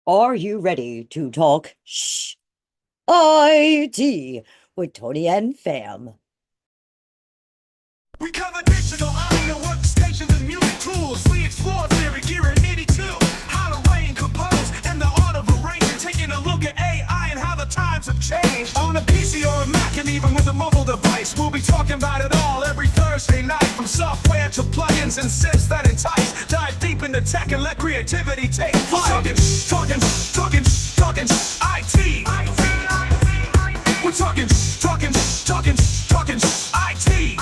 Are you ready to talk shh IT with Tony and Fam? We cover digital audio workstations and music tools. We explore theory, gear, and 82. How to write and compose, and the art of arranging. Taking a look at AI and how the times have changed. On a PC or a Mac, and even with a mobile device, we'll be talking about it all every Thursday night. From software to plugins and synths that entice. Dive deep into tech and let creativity take flight. Talking IT. We're talking IT.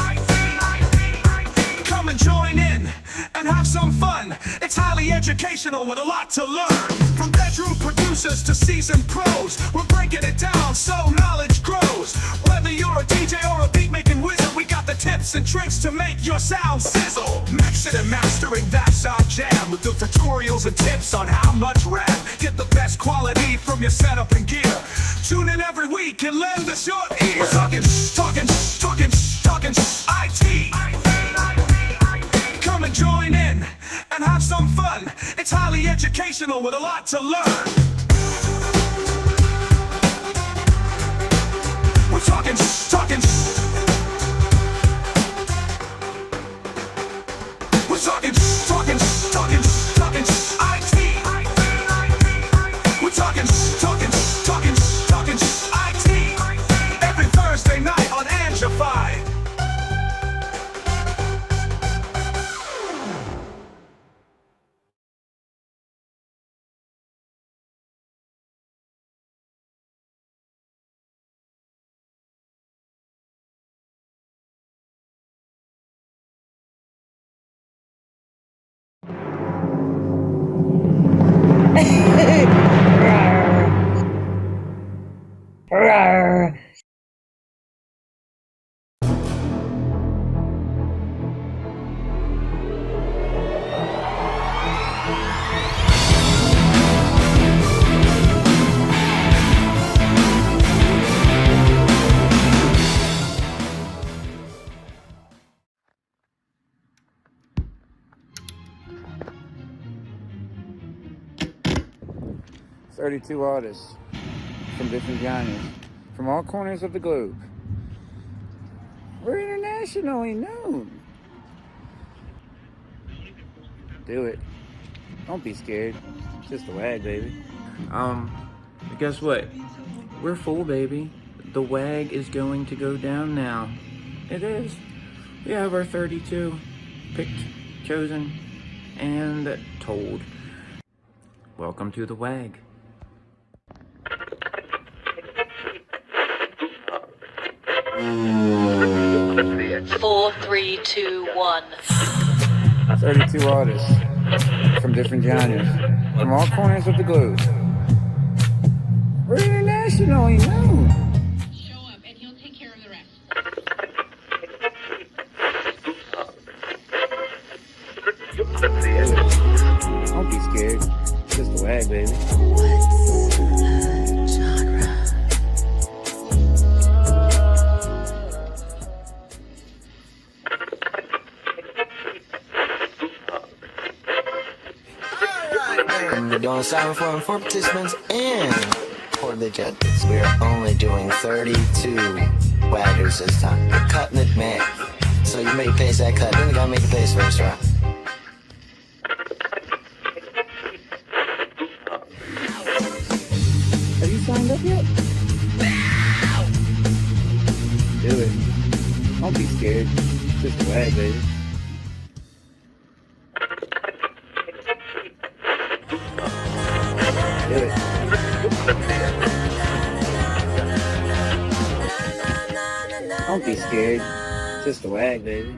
Come and join in and have some fun. It's highly educational with a lot to learn. From bedroom producers to seasoned pros, we're breaking it down so knowledge grows. Whether you're a DJ or a beat making wizard, we got the tips and tricks to make your sound sizzle. Mixing and mastering, that's our jam. With the tutorials and tips on how much RAM. Get the best quality from your setup and gear. Tune in every week and lend us your ear. We're talking IT. Come and join in and have some fun. It's highly educational with a lot to learn. We're talking We're talking IT. We're talking IT. Every Thursday night on Angified. Rawr. 32 artists from different genres, from all corners of the globe. We're internationally known. Do it. Don't be scared. It's just a wag, baby. Guess what? We're full, baby. The wag is going to go down now. It is. We have our 32 picked, chosen, and told. Welcome to the wag. Four, three, two, one. 32 artists from different genres, from all corners of the globe. We're internationally known. Show up and he'll take care of the rest. Don't be scared. It's just a wag, baby. We're doing Cyberform for participants and for the judges. We're only doing 32 waggers this time. We're cutting it, man. So you make pace that cut, then you gotta make a pace first, right? Have you signed up yet? Do it. Don't be scared. It's just a wag, baby. Do it. Don't be scared. It's just a wag, baby.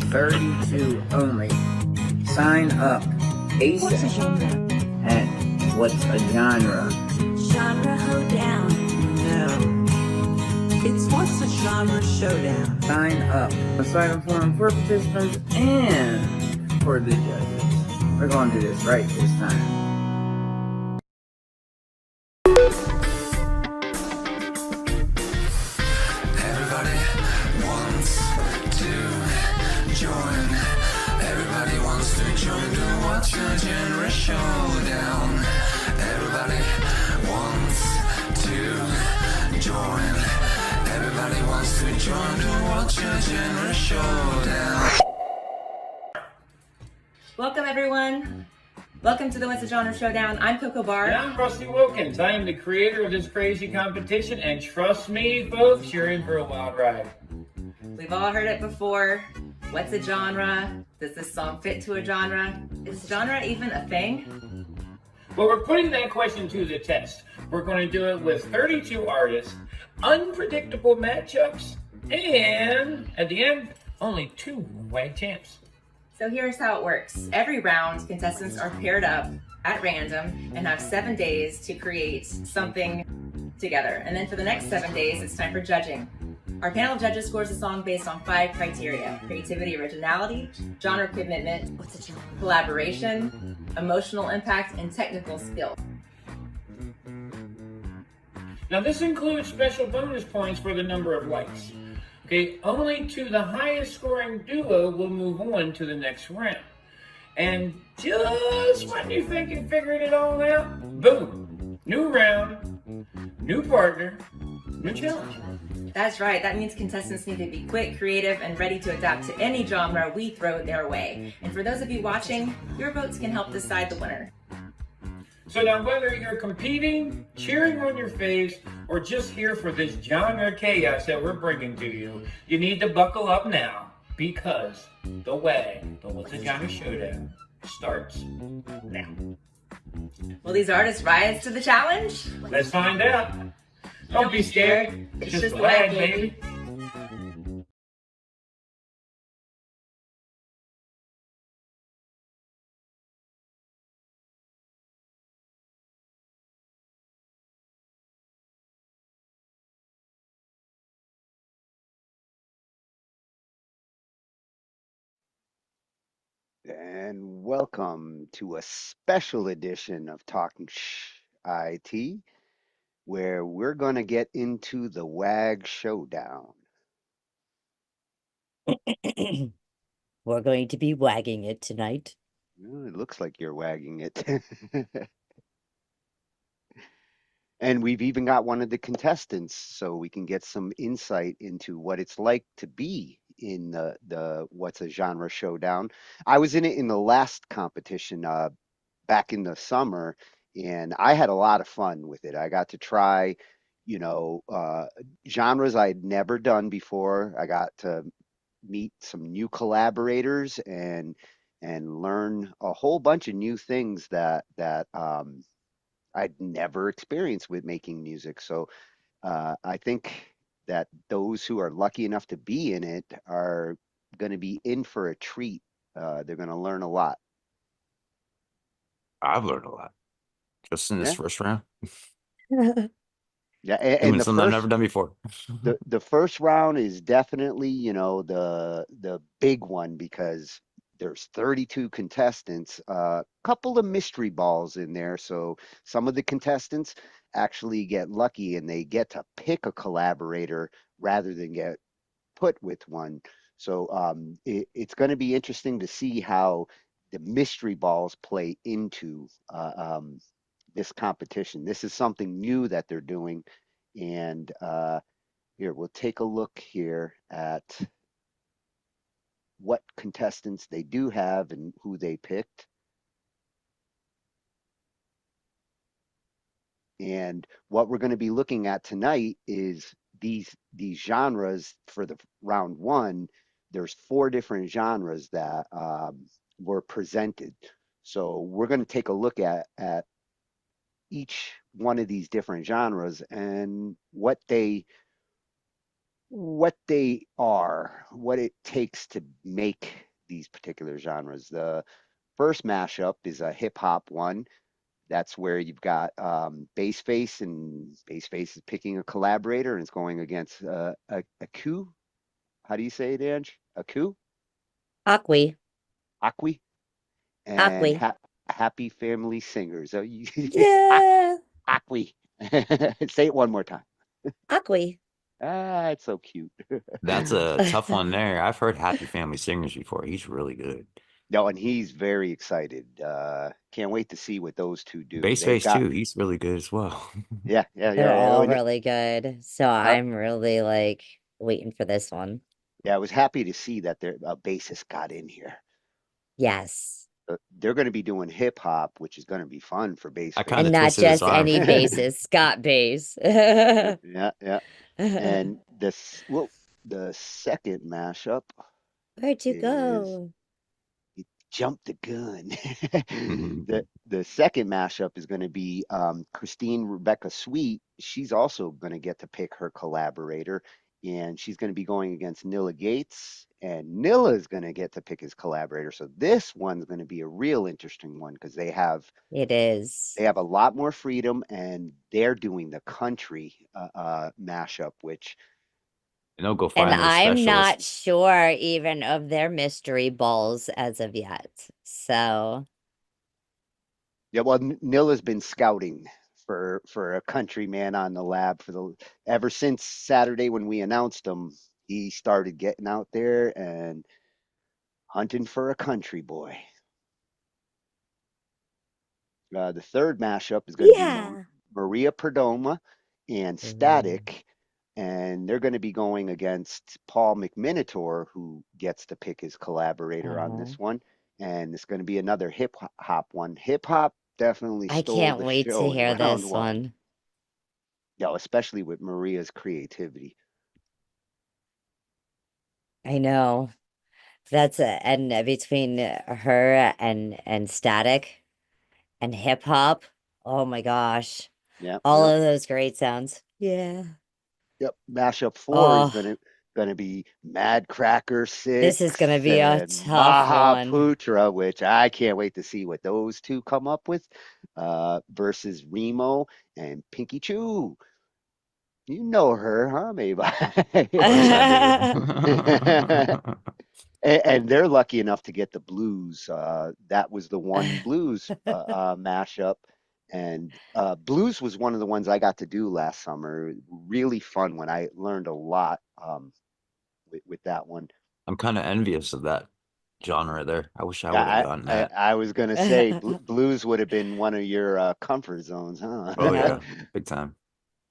$32 only. Sign up ASAP. And what's a genre? Genre hoedown. No. It's what's a genre showdown. Sign up. A Cyberform for participants and for the judges. We're going to do this right this time. Everybody, Showdown. Everybody wants to join. Everybody wants to join to watch a genre showdown. Welcome, everyone. Welcome to the What's a Genre Showdown. I'm Coco Barr. And I'm Rusty Wilkins. I am the creator of this crazy competition, and trust me, folks, you're in for a wild ride. We've all heard it before. What's a genre? Does this song fit to a genre? Is genre even a thing? Well, we're putting that question to the test. We're going to do it with 32 artists, unpredictable matchups, and at the end, only 2 WAG champs. So here's how it works. Every round, contestants are paired up at random and have 7 days to create something together. And then for the next 7 days, it's time for judging. Our panel of judges scores a song based on 5 criteria: creativity, originality, genre commitment, collaboration, emotional impact, and technical skill. Now, this includes special bonus points for the number of likes. Okay, only to the highest scoring duo will move on to the next round. And just when you think you figured it all out, boom, new round, new partner, new challenge. That's right. That means contestants need to be quick, creative, and ready to adapt to any genre we throw their way. And for those of you watching, your votes can help decide the winner. So now whether you're competing, cheering on your face, or just here for this genre chaos that we're bringing to you, you need to buckle up now, because the WAG, the What's a Genre Showdown, starts now. Will these artists rise to the challenge? Let's find out. Don't be scared. It's just the WAG, baby. And welcome to a special edition of Talkin Shhh I.T, where we're going to get into the WAG Showdown. We're going to be wagging it tonight. Well, it looks like you're wagging it. And we've even got one of the contestants, so we can get some insight into what it's like to be in the What's a Genre Showdown. I was in it in the last competition back in the summer, and I had a lot of fun with it. I got to try, genres I'd never done before. I got to meet some new collaborators and learn a whole bunch of new things that I'd never experienced with making music. So I think that those who are lucky enough to be in it are going to be in for a treat. They're going to learn a lot. I've learned a lot just in this Yeah, first round. yeah. Doing something I've never done before. The first round is definitely, the big one because there's 32 contestants, a couple of mystery balls in there. So some of the contestants actually get lucky and they get to pick a collaborator rather than get put with one. So it's going to be interesting to see how the mystery balls play into this competition. This is something new that they're doing. And here, we'll take a look here at what contestants they do have and who they picked. And what we're going to be looking at tonight is these genres for the round one. There's 4 different genres that were presented. So we're going to take a look at each one of these different genres and what they are, what it takes to make these particular genres. The first mashup is a hip hop one. That's where you've got Bassface, and Bassface is picking a collaborator and it's going against a coup. How do you say it, Ange? A coup? Aqui. Aqui? And Aqui. Happy Family Singers. Oh, Yeah. Aqui. Say it one more time. Aqui. Ah, it's so cute. That's a tough one there. I've heard Happy Family Singers before. He's really good. No, and he's very excited. Can't wait to see what those two do. Bass They've face got, too. He's really good as well. yeah, yeah, They're yeah, yeah. all really good. So Uh, I'm really like waiting for this one. yeah, I was happy to see that their bassist got in here. Yes. They're going to be doing hip hop, which is going to be fun for bass I kind And of face. not twisted his just arm. any basis, Scott bass. Yeah, yeah, yeah. And the second mashup Where'd you is go? jump the gun. The second mashup is going to be Christine Rebecca Sweet. She's also going to get to pick her collaborator, and she's going to be going against Nilla Gates, and Nilla is going to get to pick his collaborator. So this one's going to be a real interesting one because It is. they have a lot more freedom, and they're doing the country mashup, which And they'll go And find their I'm not specialist. sure even of their mystery balls as of yet. So, yeah, well, Nilla's been scouting for a country man on the lab for the ever since Saturday when we announced him. He started getting out there and hunting for a country boy. The third mashup is going to be yeah. Maria Perdomo and Ooh. Static, and they're going to be going against Paul McMinitor, who gets to pick his collaborator on Uh-huh. this one. And it's going to be another hip hop one. Hip hop definitely I stole can't the wait to show in hear round this one. one. You know, especially with Maria's creativity. I know. That's and between her and Static and hip hop. Oh my gosh. Yeah, All yeah. of those great sounds. Yeah. Yep. Mashup four is Oh, gonna be Mad Cracker this is gonna Six be a and tough one. Mahaputra, which I can't wait to see what those two come up with. Versus Remo and Pinky Chew. You know her, huh, maybe? Of course I do. And they're lucky enough to get the blues. That was the one blues mashup. And blues was one of the ones I got to do last summer. Really fun when I learned a lot with that one. I'm kind of envious of that genre there. I wish I would have Yeah, gotten that. I was gonna say blues would have been one of your comfort zones, huh? Oh yeah, big time.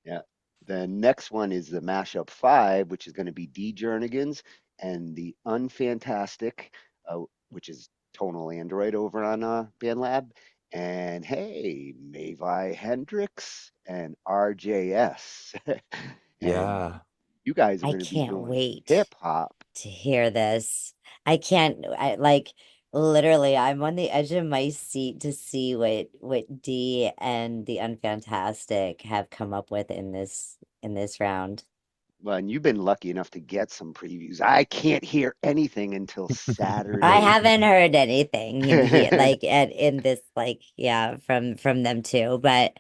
Yeah. The next one is the mashup five, which is going to be D Jernigan's and the Unfantastic, which is Tonal Android over on BandLab. And hey, Mavi Hendrix and RJS. And Yeah. you guys are I going to be can't doing wait hip hop. to hear this. I can't I like literally I'm on the edge of my seat to see what D and the Unfantastic have come up with in this round. Well, and you've been lucky enough to get some previews. I can't hear anything until I Saturday. haven't heard anything in here like at in this like yeah from them too, but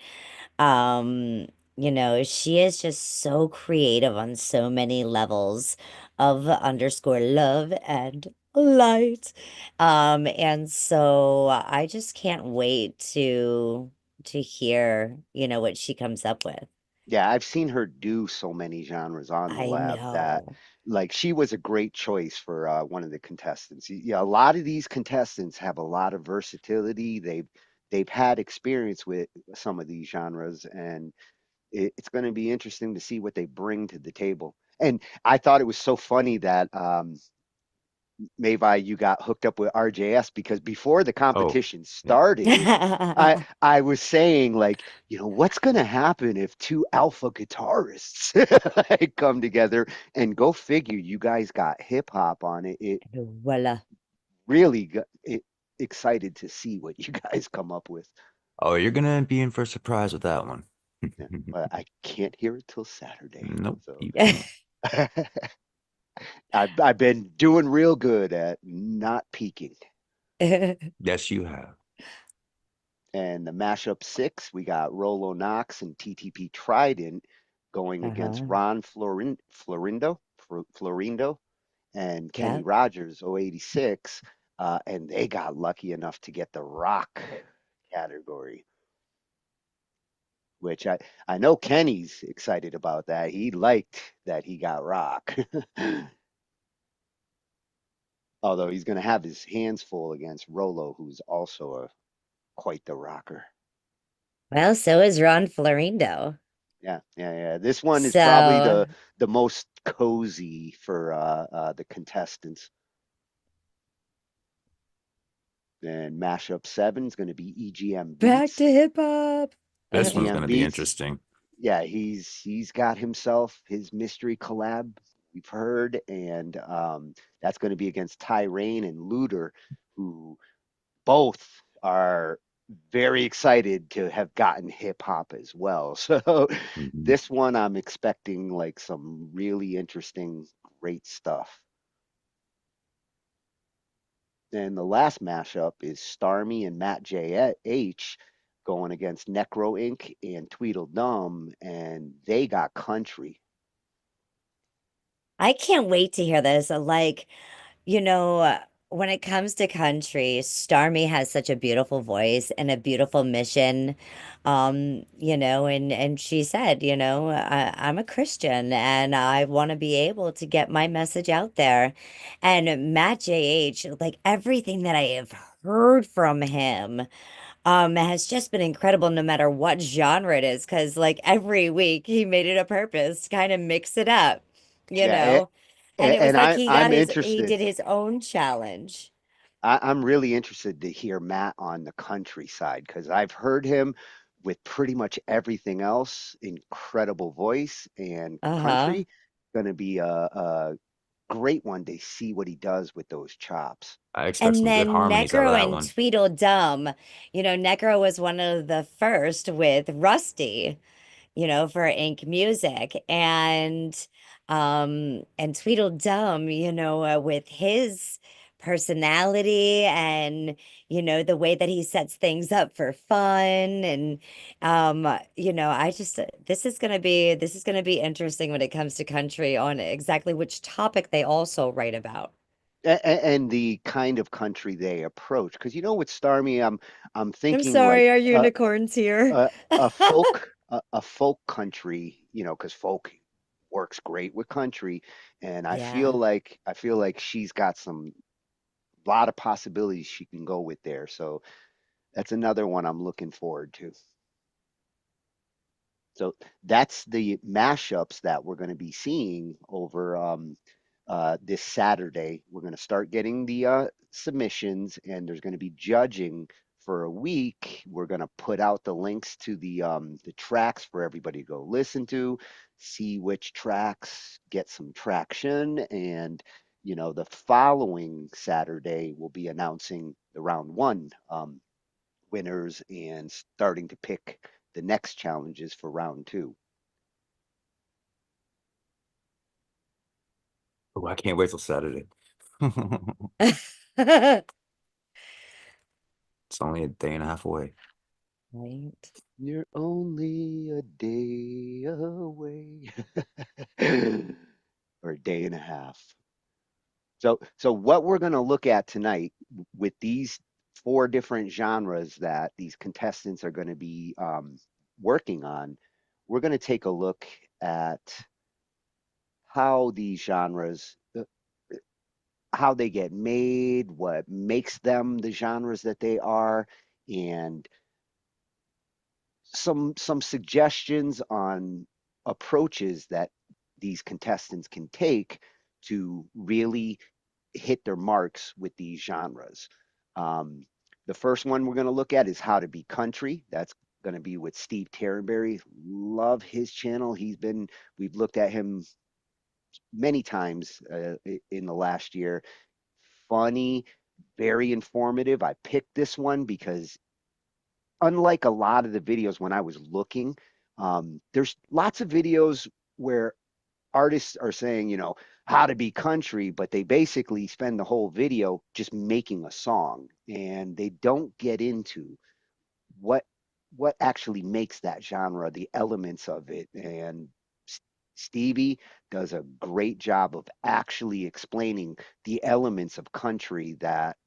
um she is just so creative on so many levels of underscore love and light. And so I just can't wait to hear, what she comes up with. Yeah, I've seen her do so many genres on the I lab that know. like she was a great choice for one of the contestants. Yeah, a lot of these contestants have a lot of versatility. They've had experience with some of these genres, and it's going to be interesting to see what they bring to the table. And I thought it was so funny that Mavi, you got hooked up with RJS because before the Oh, competition yeah. started, I was saying like, what's gonna happen if two alpha guitarists like come together and go figure you guys got hip hop on it. It Voila. really got excited to see what you guys come up with. Oh, you're gonna be in for a surprise with that one. Yeah, but I can't hear it till Saturday. Nope, So you can't. I've been doing real good at not peaking. Yes, you have. And the mashup six, we got Rolo Knox and TTP Trident going against Uh-huh. Ron Florindo and Kenny Yeah. Rogers, 086. And they got lucky enough to get the rock category, which I know Kenny's excited about that. He liked that he got rock. Although he's going to have his hands full against Rolo, who's also a quite the rocker. Well, so is Ron Florindo. Yeah, yeah, yeah. This one is probably So the most cozy for the contestants. Then mashup seven is going to be EGM back to Beats. hip hop. This one's EGM gonna be Beats. interesting. Yeah, he's got himself his mystery collab we've heard, and that's going to be against Tyrain and Luder, who both are very excited to have gotten hip hop as well. So Mhm. this one I'm expecting like some really interesting, great stuff. And the last mashup is Starmy and Matt JH going against Necro Inc. and Tweedledum, and they got country. I can't wait to hear this. Like, you know, when it comes to country, Starmy has such a beautiful voice and a beautiful mission. And she said, I'm a Christian and I want to be able to get my message out there. And Matt JH, like everything that I have heard from him, has just been incredible no matter what genre it is, because like every week he made it a purpose to kind of mix it up, you Yeah, know. And it was and like I'm he interested. did his own challenge. I'm really interested to hear Matt on the country side because I've heard him with pretty much everything else. Incredible voice and Uh-huh. country. Going to be a great one to see what he does with those chops. I expect And some good then harmonies out of Negro that and one. Tweedledum, Negro was one of the first with Rusty, for Ink Music, and Tweedledum, with his personality and the way that he sets things up for fun. And I just this is gonna be interesting when it comes to country on exactly which topic they also write about. And the kind of country they approach. Because with Starmy, I'm I'm thinking sorry, like our unicorns here. a folk country, because folk works great with country, and Yeah. I feel like she's got some lot of possibilities she can go with there. So that's another one I'm looking forward to. So that's the mashups that we're going to be seeing over this Saturday. We're going to start getting the submissions, and there's going to be judging for a week. We're going to put out the links to the tracks for everybody to go listen to, see which tracks get some traction, and the following Saturday we'll be announcing the round one winners and starting to pick the next challenges for round two. Oh, I can't wait till Saturday. It's only a day and a half away. Right. You're only a day away, or a day and a half. So what we're going to look at tonight with these four different genres that these contestants are going to be working on, we're going to take a look at how these genres, how they get made, what makes them the genres that they are, and some suggestions on approaches that these contestants can take to really hit their marks with these genres. Um, the first one we're going to look at is How to Be Country. That's going to be with Steve Terrenberry. Love his channel. We've looked at him many times in the last year. Funny, very informative. I picked this one because unlike a lot of the videos when I was looking, there's lots of videos where artists are saying, how to be country, but they basically spend the whole video just making a song and they don't get into what what actually makes that genre, the elements of it. And Stevie does a great job of actually explaining the elements of country that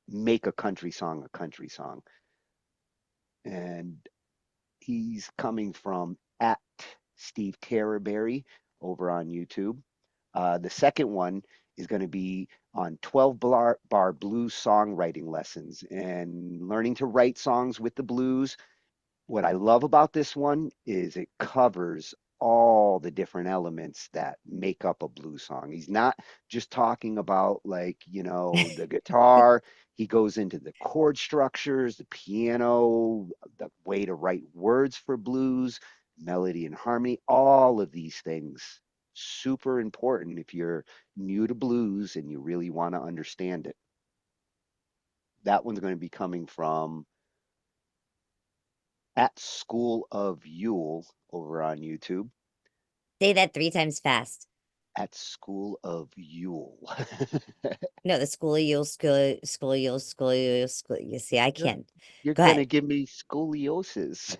make a country song a country song. And he's coming from at Steve Terraberry over on YouTube. The second one is going to be on 12 bar blues songwriting lessons and learning to write songs with the blues. What I love about this one is it covers all the different elements that make up a blues song. He's not just talking about, like, the guitar. He goes into the chord structures, the piano, the way to write words for blues, melody and harmony, all of these things. Super important if you're new to blues and you really want to understand it. That one's going to be coming from at School of Yule over on YouTube. Say that 3 times fast. At School of Yule. No, the school of you, school of you, school of you, school. You see, I you're, can't. you're Go gonna ahead. give me scoliosis.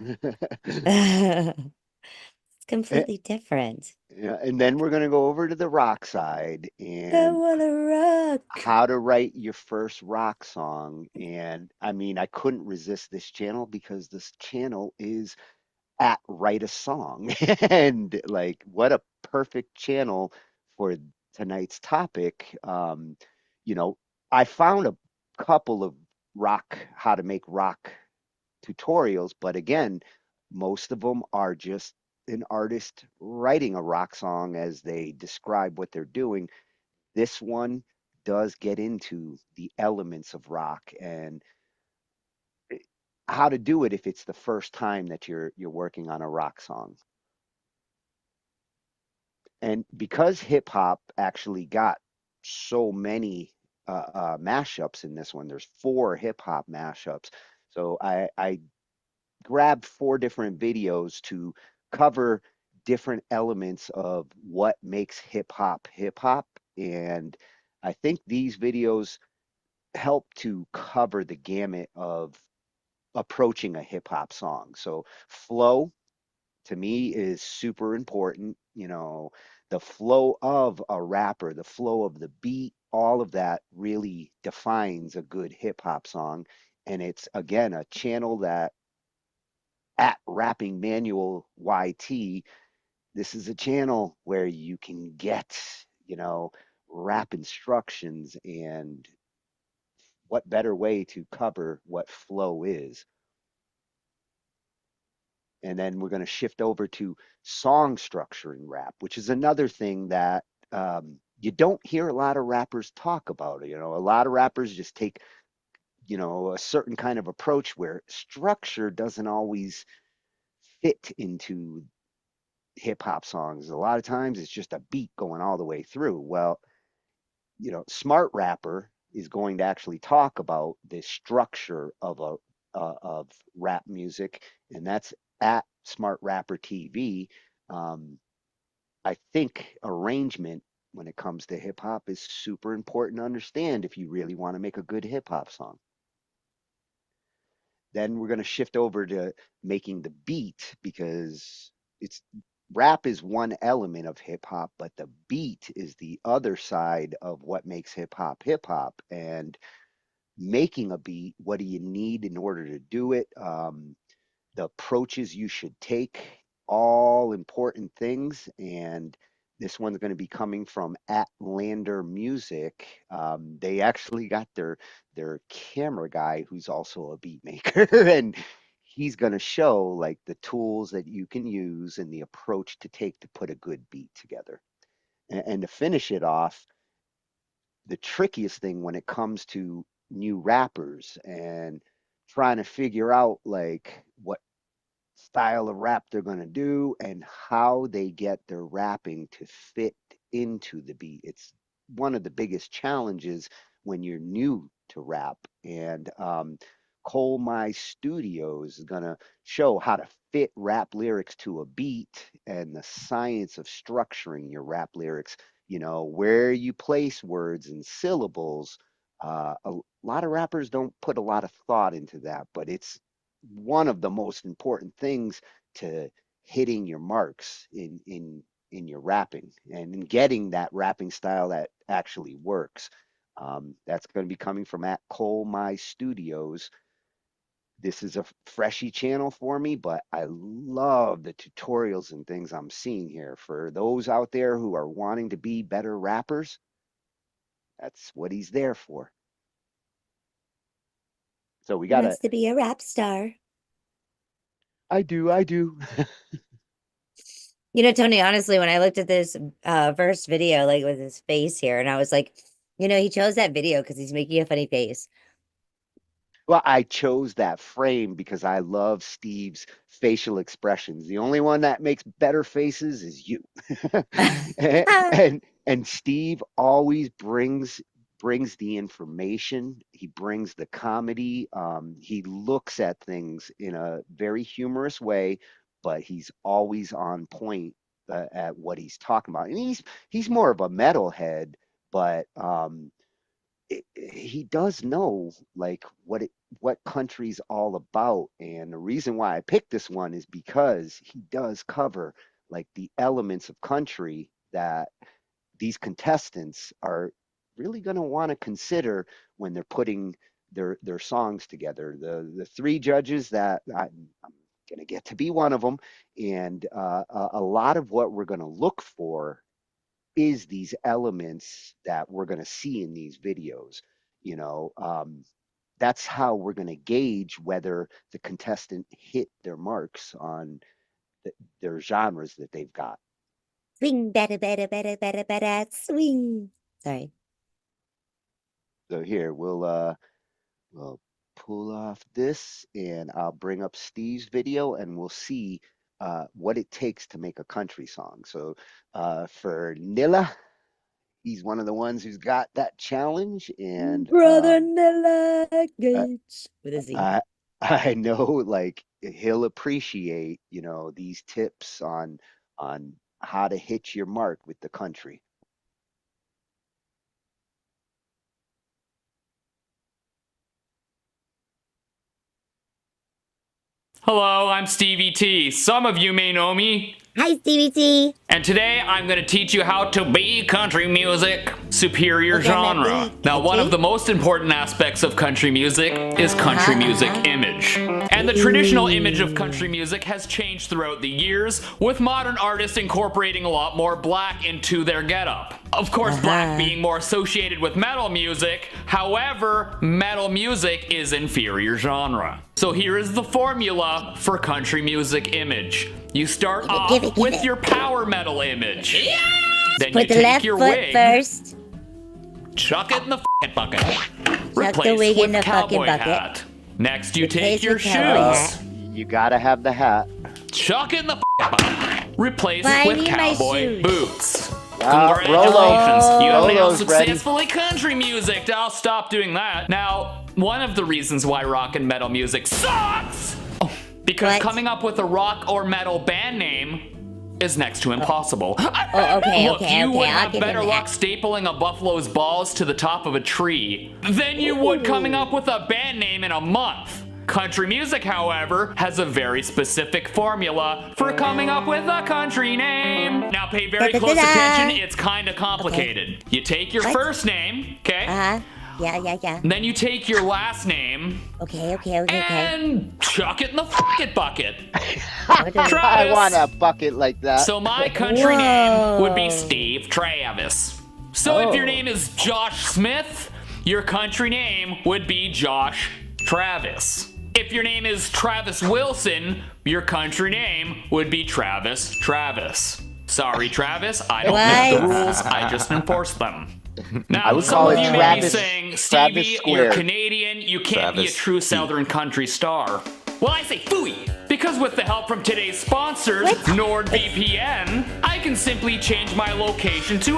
It's Eh, completely different. yeah, and then we're gonna go over to the rock side I and wanna rock. how to write your first rock song. And I mean, I couldn't resist this channel because this channel is at Write a Song. And like, what a perfect channel for tonight's topic. You know, I found a couple of how to make rock tutorials, but again, most of them are just an artist writing a rock song as they describe what they're doing. This one does get into the elements of rock and how to do it if it's the first time that you're working on a rock song. And because hip hop actually got so many mashups in this one, there's four hip hop mashups. So I grabbed four different videos to cover different elements of what makes hip hop. And I think these videos help to cover the gamut of approaching a hip hop song. So flow to me is super important. The flow of a rapper, the flow of the beat, all of that really defines a good hip hop song. And it's again a channel that at Rapping Manual YT, this is a channel where you can get, you know, rap instructions and what better way to cover what flow is. And then we're going to shift over to song structure in rap, which is another thing that you don't hear a lot of rappers talk about. A lot of rappers just take, a certain kind of approach where structure doesn't always fit into hip hop songs. A lot of times it's just a beat going all the way through. Well, smart rapper is going to actually talk about the structure of a of rap music, and that's at Smart Rapper TV. Um, I think arrangement when it comes to hip hop is super important to understand if you really want to make a good hip hop song. Then we're going to shift over to making the beat because it's rap is one element of hip hop, but the beat is the other side of what makes hip hop hip hop. And making a beat, what do you need in order to do it? The approaches you should take, all important things. And this one's going to be coming from at Lander Music. They actually got their camera guy who's also a beat maker, and he's going to show like the tools that you can use and the approach to take to put a good beat together. And to finish it off, the trickiest thing when it comes to new rappers and trying to figure out like what style of rap they're going to do and how they get their rapping to fit into the beat. It's one of the biggest challenges when you're new to rap. And Cole My Studios is going to show how to fit rap lyrics to a beat and the science of structuring your rap lyrics, where you place words and syllables. A lot of rappers don't put a lot of thought into that, but it's one of the most important things to hitting your marks in your rapping and in getting that rapping style that actually works. That's going to be coming from at Cole My Studios. This is a freshy channel for me, but I love the tutorials and things I'm seeing here. For those out there who are wanting to be better rappers, That's what he's there for. So we He gotta. wants to be a rap star. I do. You know, Tony, honestly, when I looked at this first video, like with his face here, and I was like, you know, he chose that video because he's making a funny face. Well, I chose that frame because I love Steve's facial expressions. The only one that makes better faces is you. And Steve always brings the information. He brings the comedy. He looks at things in a very humorous way, but he's always on point at what he's talking about. And he's more of a metalhead, but he does know like what country's all about. And the reason why I picked this one is because he does cover like the elements of country that these contestants are really going to want to consider when they're putting their songs together. The three judges that I'm going to get to be one of them, and a lot of what we're going to look for is these elements that we're going to see in these videos. You know, that's how we're going to gauge whether the contestant hit their marks on their genres that they've got. Swing, better, swing. Sorry. So here we'll pull off this, and I'll bring up Steve's video, and we'll see what it takes to make a country song. So for Nilla, he's one of the ones who's got that challenge, and Brother Nella uh, Gates with a Z. I know like he'll appreciate, you know, these tips on how to hit your mark with the country. Hello, I'm Stevie T. Some of you may know me. Hi, Stevie T. And today I'm going to teach you how to be country music, superior genre. Now, one of the most important aspects of country music is country music image. And the traditional image of country music has changed throughout the years, with modern artists incorporating a lot more black into their getup. Of course, black being more associated with metal music. However, metal music is inferior genre. So here is the formula for country music image. You start off with your power metal image. Yeah! Then Put you the take left your foot wig, first. chuck it in the f***ing bucket. Chuck the Replace wig in with the fucking cowboy bucket. hat. Next, you Replace take your with cowboy shoes. You gotta have the hat. Chuck it in the f***ing bucket. Replace Why it I with need my cowboy shoes? boots. Rolo. Congratulations, you have now Rolo's ready. successfully country music. I'll stop doing that. Now, one of the reasons why rock and metal music sucks, because What? coming up with a rock or metal band name is next to impossible. okay, Look, okay, you would okay, I'll have give better him luck that. stapling a buffalo's balls to the top of a tree than you would coming up with a band name in a month. Country music, however, has a very specific formula for coming up with a country name. Now pay very close attention, it's kinda complicated. You take your first name, okay? Yeah. Then you take your last name Okay. and chuck it in the f***ing bucket. I Travis. want a bucket like that. So my country name would be Whoa. Steve Travis. So if your name is Josh Smith, your country name would be Josh Travis. If your name is Travis Wilson, your country name would be Travis Travis. Sorry, Travis, I don't make the What? rules, I just enforce them. Now, I would some call of it you may be Travis- saying, Travis Stevie, you're squared." Canadian, you can't be a Travis true Southern country star. Well, I say phooey, because with the help from today's sponsors, What? NordVPN, I can simply change my location to,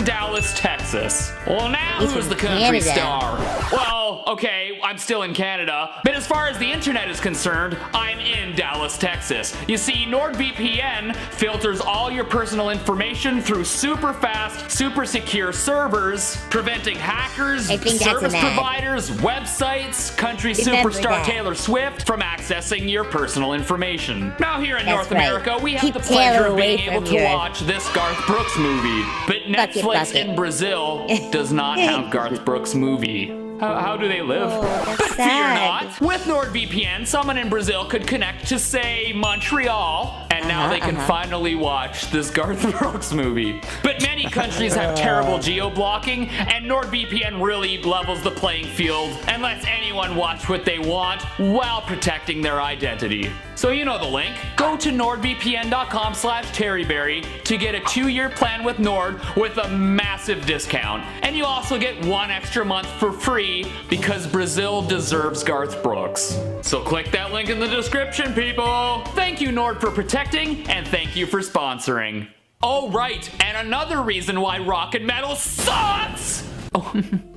Dallas, Texas. Well, now He's who's the from country Canada. star? Well, okay, I'm still in Canada, but as far as the internet is concerned, I'm in Dallas, Texas. You see, NordVPN filters all your personal information through super fast, super secure servers, preventing hackers, I think that's service an ad. providers, websites, country Remember superstar that. Taylor Swift from accessing your personal information. Now here in That's North right. America, we have Keep the Taylor pleasure of away being able from to your- watch this Garth Brooks movie, but Netflix Bucket. in Brazil does not have Garth Brooks movie. How do they live? Oh, that's But fear sad. not, with With NordVPN, someone in Brazil could connect to, say, Montreal, and now they can finally watch this Garth Brooks movie. But many countries have terrible geo-blocking, and NordVPN really levels the playing field and lets anyone watch what they want while protecting their identity. So you know the link. Go to nordvpn.com/terryberry to get a 2-year plan with Nord with a massive discount. And you also get 1 extra month for free because Brazil deserves Garth Brooks. So click that link in the description, people. Thank you, Nord, for protecting, and thank you for sponsoring. Oh, right, and another reason why rock and metal sucks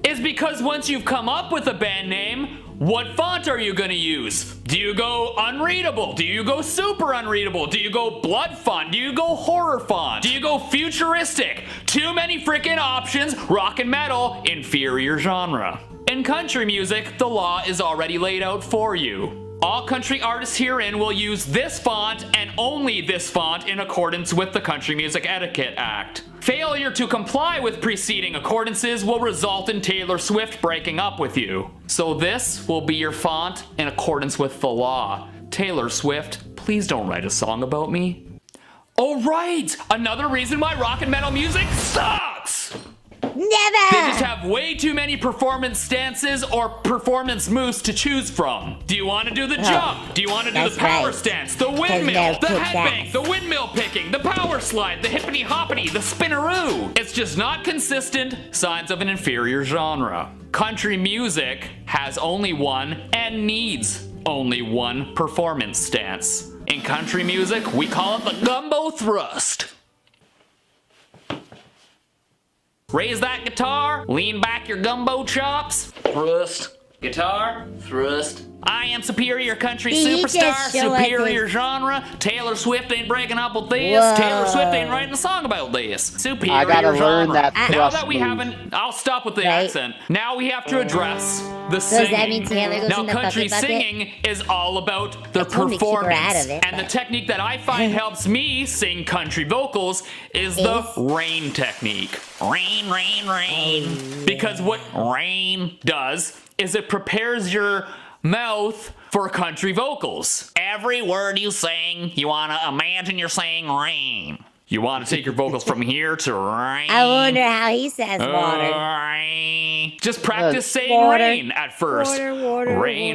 is because once you've come up with a band name, what font are you gonna use? Do you go unreadable? Do you go super unreadable? Do you go blood font? Do you go horror font? Do you go futuristic? Too many freaking options. Rock and metal, inferior genre. In country music, the law is already laid out for you. All country artists herein will use this font and only this font in accordance with the Country Music Etiquette Act. Failure to comply with preceding accordances will result in Taylor Swift breaking up with you. So this will be your font in accordance with the law. Taylor Swift, please don't write a song about me. Oh right, another reason why rock and metal music sucks! Never! They just have way too many performance stances or performance moves to choose from. Do you want to do the jump? Do you want to do the power stance, the windmill, the headbang, the windmill picking, the power slide, the hippity hoppity, the spinneroo? It's just not consistent, signs of an inferior genre. Country music has only one and needs only one performance stance. In country music, we call it the gumbo thrust. Raise that guitar, lean back your gumbo chops, thrust, guitar, thrust. I am superior country superstar, superior genre. Taylor Swift ain't breaking up with this. Whoa. Taylor Swift ain't writing a song about this. Superior I gotta genre. learn that Now thrust that we move. haven't, I'll stop with the accent. Now we have to address the singing. Does that mean Taylor goes Now in the country bucket? singing is all about the I told him to keep her out performance. of it, And the but- technique that I find helps me sing country vocals is the rain technique. Rain, rain, rain. Because what rain does is it prepares your mouth for country vocals. Every word you sing, you want to imagine you're saying rain. You want to take your vocals from here to rain. I wonder how he says water. Rain. Just practice saying Water. rain at first. Water, rain,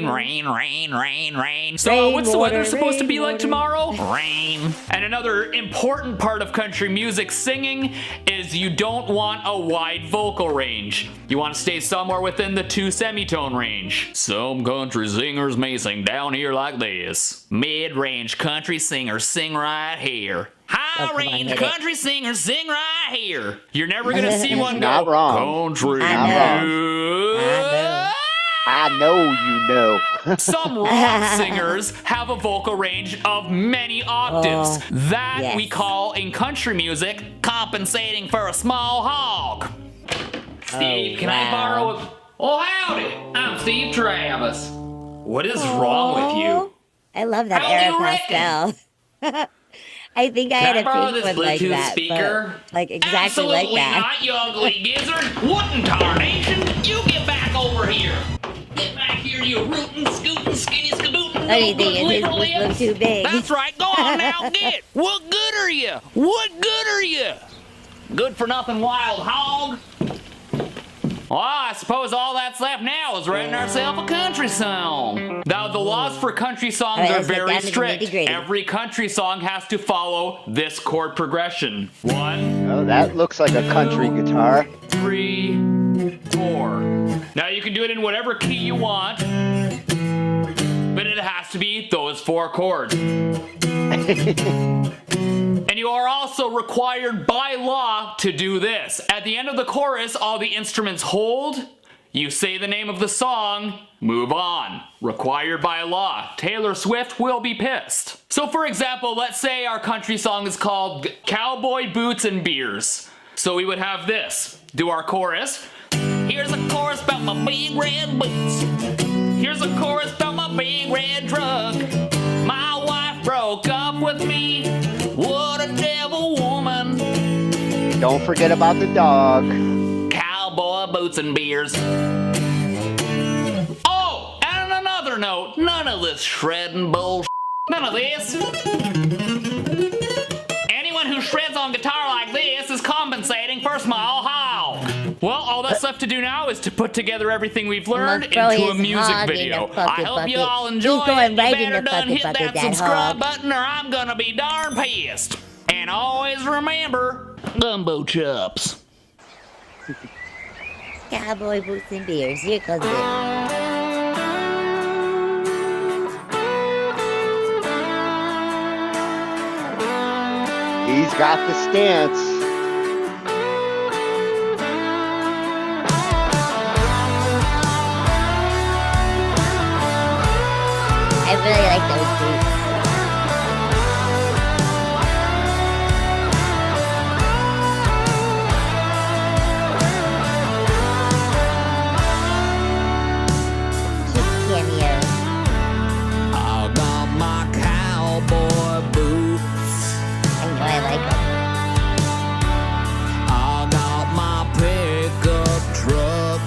water. rain, rain, rain, rain. So Rain, what's the water, weather supposed to rain, be like water. tomorrow? Rain. And another important part of country music singing is you don't want a wide vocal range. You want to stay somewhere within the 2 semitone range. Some country singers may sing down here like this. Mid-range country singers sing right here. High-range hit it. country singers sing right here. You're never gonna see one go. Not wrong. Country. I music. I know you know. Some rock singers have a vocal range of many octaves. That yes. we call in country music compensating for a small hog. Steve, can I borrow a... Oh, howdy. I'm Steve Travis. What is wrong with you? I love that How do Eric you reckon? Pascal. I think I Can had I a borrow pink this one like Bluetooth that, speaker? but like exactly Absolutely like that. not, you ugly gizzard. What in tarnation? You get back over here. Get back here, you rootin', scootin', skinny skabootin'. What do you think? His was a little too big. That's right. Go on now, get. What good are you? What good are you? Good for nothing, wild hog. Well, I suppose all that's left now is writing ourselves a country song. Now, the laws for country songs All right, are let's get very down to the strict. nitty-gritty. Every country song has to follow this chord progression. 1, Oh, that looks like a country guitar. 3, 4. Now, you can do it in whatever key you want, but it has to be those 4 chords. And you are also required by law to do this. At the end of the chorus, all the instruments hold, you say the name of the song, move on. Required by law. Taylor Swift will be pissed. So for example, let's say our country song is called Cowboy Boots and Beers. So we would have this. Do our chorus. Here's a chorus about my big red boots. Here's a chorus about my big red truck. My wife broke up with me. What a devil woman. Don't forget about the dog. Cowboy boots and beers. Oh, and on another note, none of this shredding bull. None of this. Anyone who shreds on guitar like this is compensating for a small hog. Well, all that's left to do now is to put together everything we've learned into a music video. I hope you all enjoy it. You better done hit that subscribe button or I'm gonna be darn pissed. And always remember, gumbo chops. Cowboy boots and beers. Here goes it. He's got the stance. I really like those boots. Cute cameo. I got my cowboy boots. I know I like them. I got my pickup truck.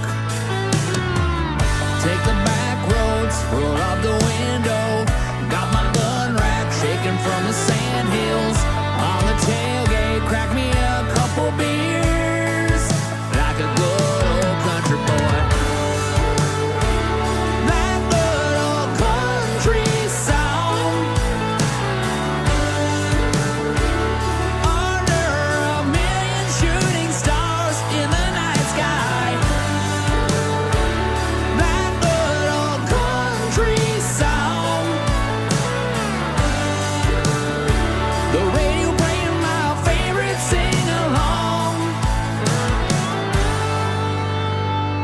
Take the back roads, roll up the window. Got my gun rack shaking from the sand hills. On the tailgate, crack me a couple beers. Like a good old country boy. That good old country song. Under a million shooting stars in the night sky. That good old country song. The radio playing my favorite sing-along.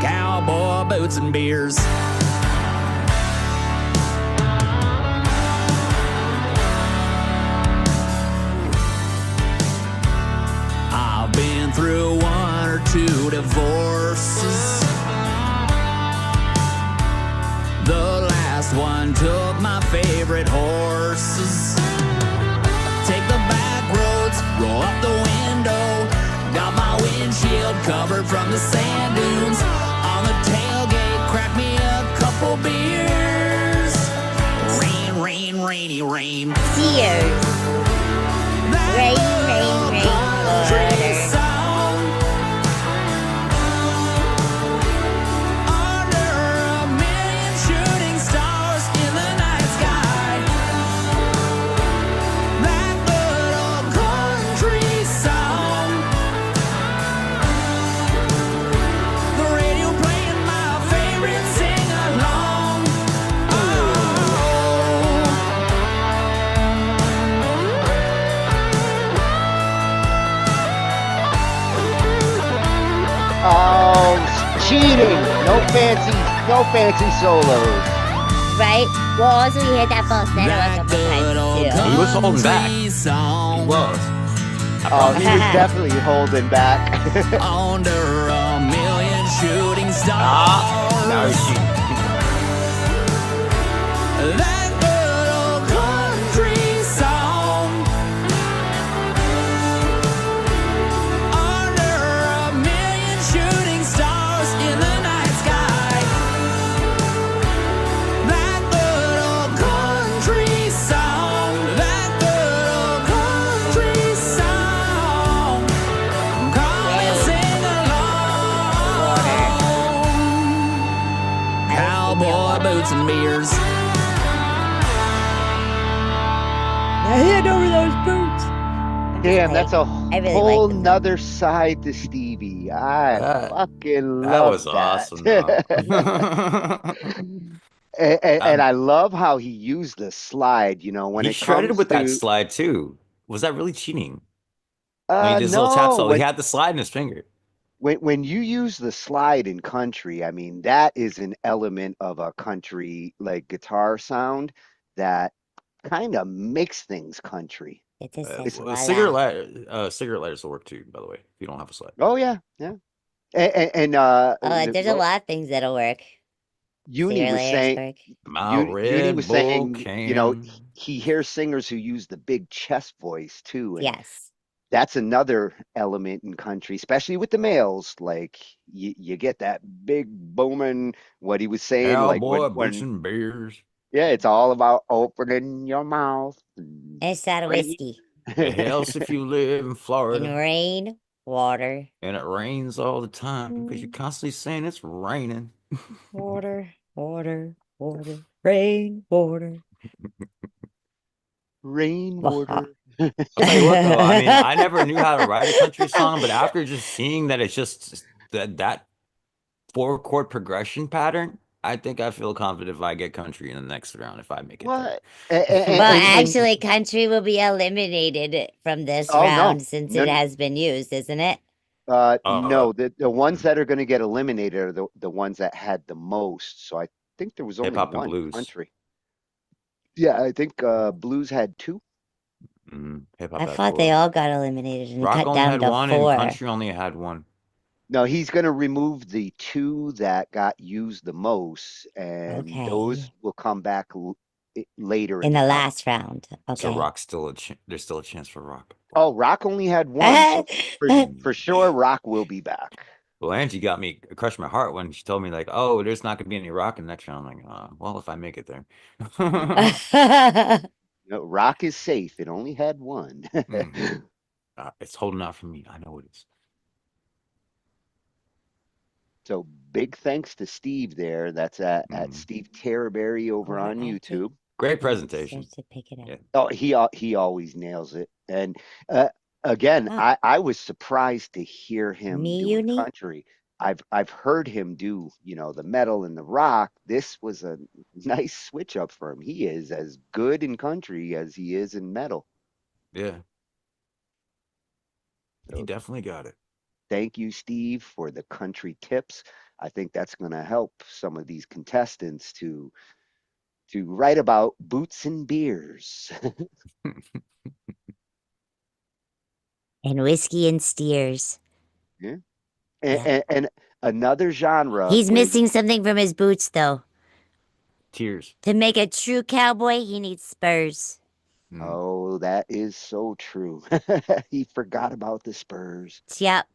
Cowboy boots and beers. I've been through one or two divorces. The last one took my favorite horses. Take the back roads, roll up the window. Got my windshield covered from the sand dunes. On the tailgate, crack me a couple beers. Rain, rain, rainy rain. Tears. Rain, rain, rain, water. Under a million shooting stars in the night sky. That good old country song. The radio playing my favorite sing-along. Oh, cheating! No fancy solos. Right? Well, also he hit that false note a couple times too. He was holding back. Country He song. was. Oh, he was definitely holding back. Under a million shooting stars. Now he's cheating. That good old country song. Under a million shooting stars in the night sky. That good old country song. That good old country song. Come and sing along. Cowboy boots and beers. Now hand over those boots. Damn, that's a I really whole like them. nother side to Stevie. I That- fucking That love was that. awesome. Though. And I love how he used the slide, when He it shredded comes with that to slide too. Was that really cheating? When he did his little tap no, solo, he had the slide in his finger. when you use the slide in country, I mean that is an element of a country like guitar sound that kind of makes things country. It just Uh, says well, voila. cigarette lighters will work too, by the way, if you don't have a slide. Oh yeah, yeah. And Oh, there's a lot of things that'll work. Uni Cigarette was lighters saying, work. My Uni Red was Bull saying, can. he hears singers who use the big chest voice too, and Yes. That's another element in country, especially with the males. Like you get that big booming, what he was saying, like Cowboy boots when and beers. yeah, it's all about opening your mouth and It's that rain. whiskey It helps if you live in and Florida rain, water, and it rains all the time because you're mm, constantly saying it's raining. water, water, water, rain, water. Rainwater. I'll tell you what though, I mean, I never knew how to write a country song, but after just seeing that it's just that four chord progression pattern, I think I feel confident if I get country in the next round if I make it there. What? Well, And actually, country will be eliminated from this oh no, round since it no, has been used, isn't it? Uh, no. The ones that are going to get eliminated are the ones that had the most. So I think there was hip only hop and one blues. country. Yeah, I think Blues had two. Hip I hop had thought they four. all got eliminated and Rock cut only down had to one and four. country only had one. No, he's going to remove the two that got used the most, and those Okay. will come back later in In the the round. last round. So Okay. Rock's still there's still a chance for Rock. Wow. Oh, Rock only had one, so for sure Rock will be back. Well, Angie got me crushed my heart when she told me like, "Oh, there's not gonna be any Rock in the next round." I'm like, well, if I make it there. No, Rock is safe. It only had one. hmm It's holding out for me. I know it is. So big thanks to Steve there. That's at Mhm. Steve Terraberry over Over on IT. YouTube. Great I'm upstairs presentation. to pick it up. Yeah. Oh, he always nails it. And again, Oh, I was surprised to hear him me, doing uni? country. I've heard him do, the metal and the rock. This was a nice switch up for him. He is as good in country as he is in metal. Yeah. He So definitely got it. thank you, Steve, for the country tips. I think that's going to help some of these contestants to write about boots and beers. And whiskey and steers. Yeah. And, Yep. and another genre He's where missing something from his boots, though. Tears. To make a true cowboy, he needs spurs. Mm. oh, that is so true. He forgot about the Spurs. Yep.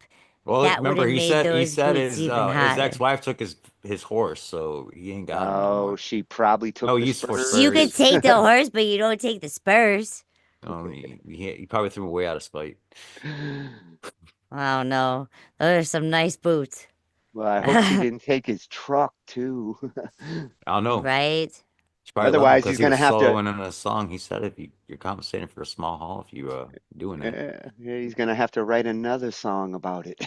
Well, That would remember have made he those said boots even his hotter. ex-wife took his horse, so he ain't got him no Oh, more. she probably No took the use for You could Spurs. Spurs. take the horse, but you don't take the spurs. He probably threw him away out of spite. Oh no, those are some nice boots. Well, I hope she didn't take his truck too. I don't know. Right? She probably left him Otherwise, because he's he was gonna have to. soloing in a song. He said if you're compensating for a small haul if you doing that. Yeah, he's gonna have to write another song about it.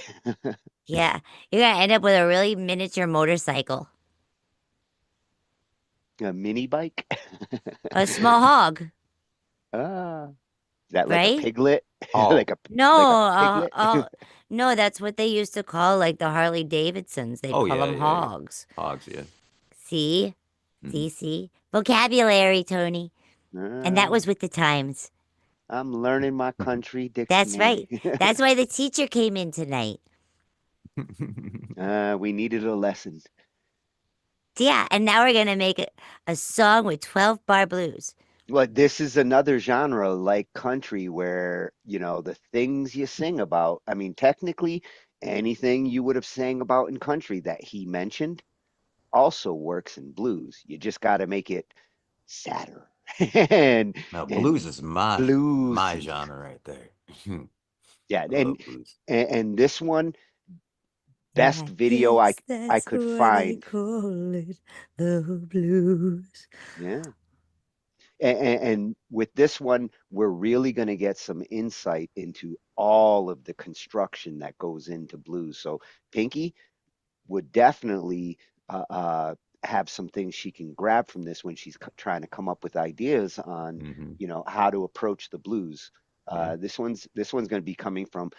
Yeah. You're gonna end up with a really miniature motorcycle. A mini bike. A small hog, Ah, is that like a right? piglet? Hog. No, Like a piglet? no, that's what they used to call like the Harley Davidsons. They'd Oh call yeah, them yeah, yeah. hogs. Hogs, yeah. See? hmm See? Vocabulary, Tony. And that Ah, was with the times. I'm learning my country That's right. dictionary. That's why the teacher came in tonight. We needed a lesson. Yeah, and now we're gonna make a song with 12 bar blues. Well, this is another genre like country where, the things you sing about, I mean, technically, anything you would have sang about in country that he mentioned also works in blues. You just got to make it sadder and Now blues and is my bluesy. genre right there. Yeah, I love blues. and this one, And best I video guess I that's could why they find. call it the blues. Yeah. And with this one, we're really going to get some insight into all of the construction that goes into blues. So Pinky would definitely have some things she can grab from this when she's trying to come up with ideas on, hmm how to approach the blues. Yeah. This one's going to be coming from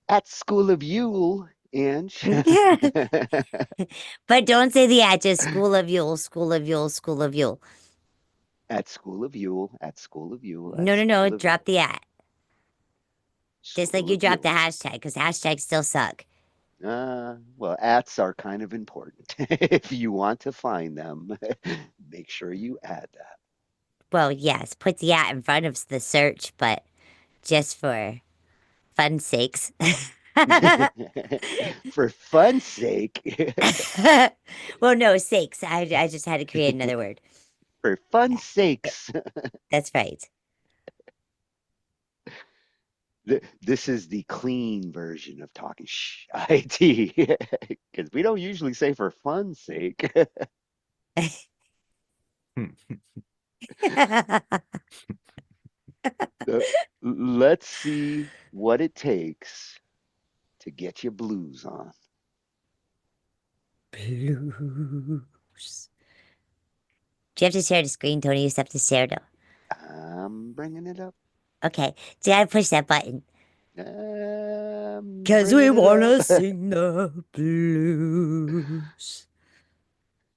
at School of Yule, Ange. Yeah. But don't say the ad, just School of Yule, School of Yule, School of Yule. At School of Yule, at School of Yule, at No, no, no, School of drop Yule, the at. Just like School you of dropped the Yule. hashtag, because hashtags still suck. Well, ats are kind of important. If you want to find them, make sure you add that. Well, yes, put the at in front of the search, but just for fun sakes. For fun's sake. Well, no, sakes. I just had to create another word. For fun's sakes. That's right. This is the clean version of Talkin Shhh IT. Because we don't usually say for fun's sake. Uh, Let's see what it takes to get your blues on. Blues. Do you have to share the screen, Tony? You just have to share though. I'm bringing it up. Okay. Do I push that button? Cause we Bringing it wanna up. sing the blues.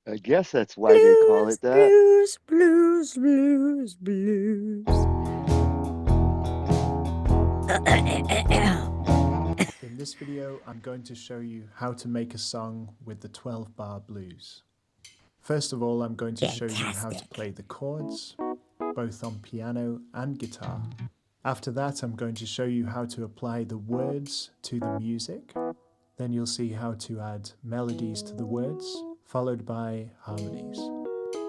I guess that's why they call it that. Blues, blues, blues, blues. In this video, I'm going to show you how to make a song with the 12-bar blues. First of all, I'm going to show you how to play the chords, both on piano and guitar. After that, I'm going to show you how to apply the words to the music. Then you'll see how to add melodies to the words, followed by harmonies.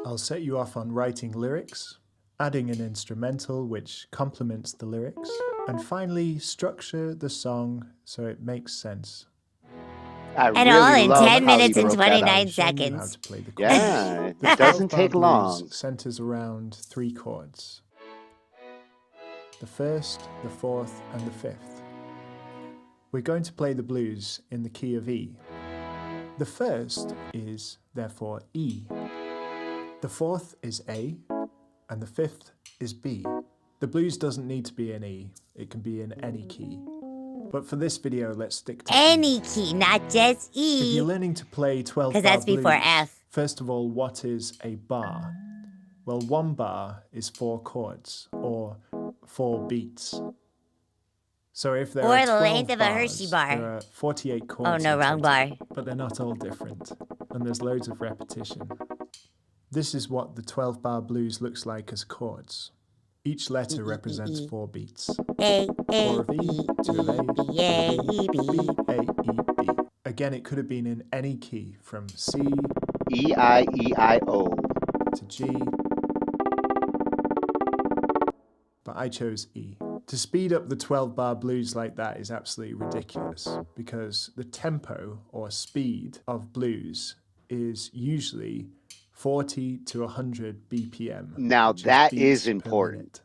I'll set you off on writing lyrics, adding an instrumental which complements the lyrics, and finally structure the song so it makes sense. And all in 10 minutes and 29 How seconds. to play the chords. Yeah, The it doesn't 12-bar take blues long. centers around 3 chords. The first, the fourth, and the fifth. We're going to play the blues in the key of E. The first is, therefore, E. The fourth is A, and the fifth is B. The blues doesn't need to be in E, it can be in any key. But for this video, let's stick to any key, not just E. If you're learning to play 12-bar blues, that's before F. First of all, what is a bar? Well, 1 bar is 4 chords, or 4 beats. So if there Or are the 12 length of a bars, Hershey bar. there are 48 chords. Oh, no, in wrong total, bar. But they're not all different, and there's loads of repetition. This is what the 12-bar blues looks like as chords. Each letter represents 4 beats. A, 4 of E, 2 of A, B, A, E, B. B, A, E, B. Again, it could have been in any key, from C, E, I, E, I, O. to G, but I chose E. To speed up the 12-bar blues like that is absolutely ridiculous, because the tempo, or speed, of blues is usually 40 to 100 BPM. Now that is important.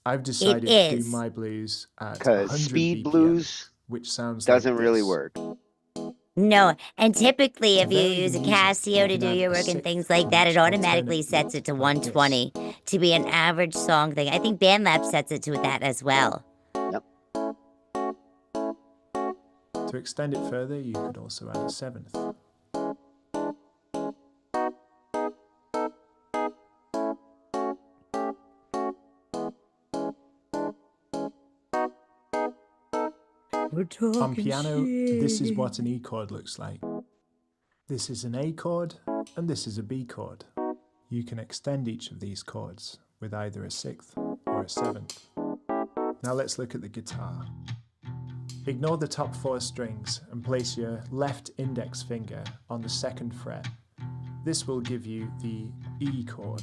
I've decided to do my blues at 100 because speed BPM, blues which sounds doesn't like really this. work. No, and typically if you vary use the a music, Casio you to can do add your a work and sixth things like that, it pitch automatically alternate sets it to like this. 120 to be an average song thing. I think BandLab sets it to that as well. Yep. To extend it further, you could also add a 7th. On piano, this is what an E chord looks like. This is an A chord, and this is a B chord. You can extend each of these chords with either a 6th or a 7th. Now let's look at the guitar. Ignore the top 4 strings and place your left index finger on the 2nd fret. This will give you the E chord.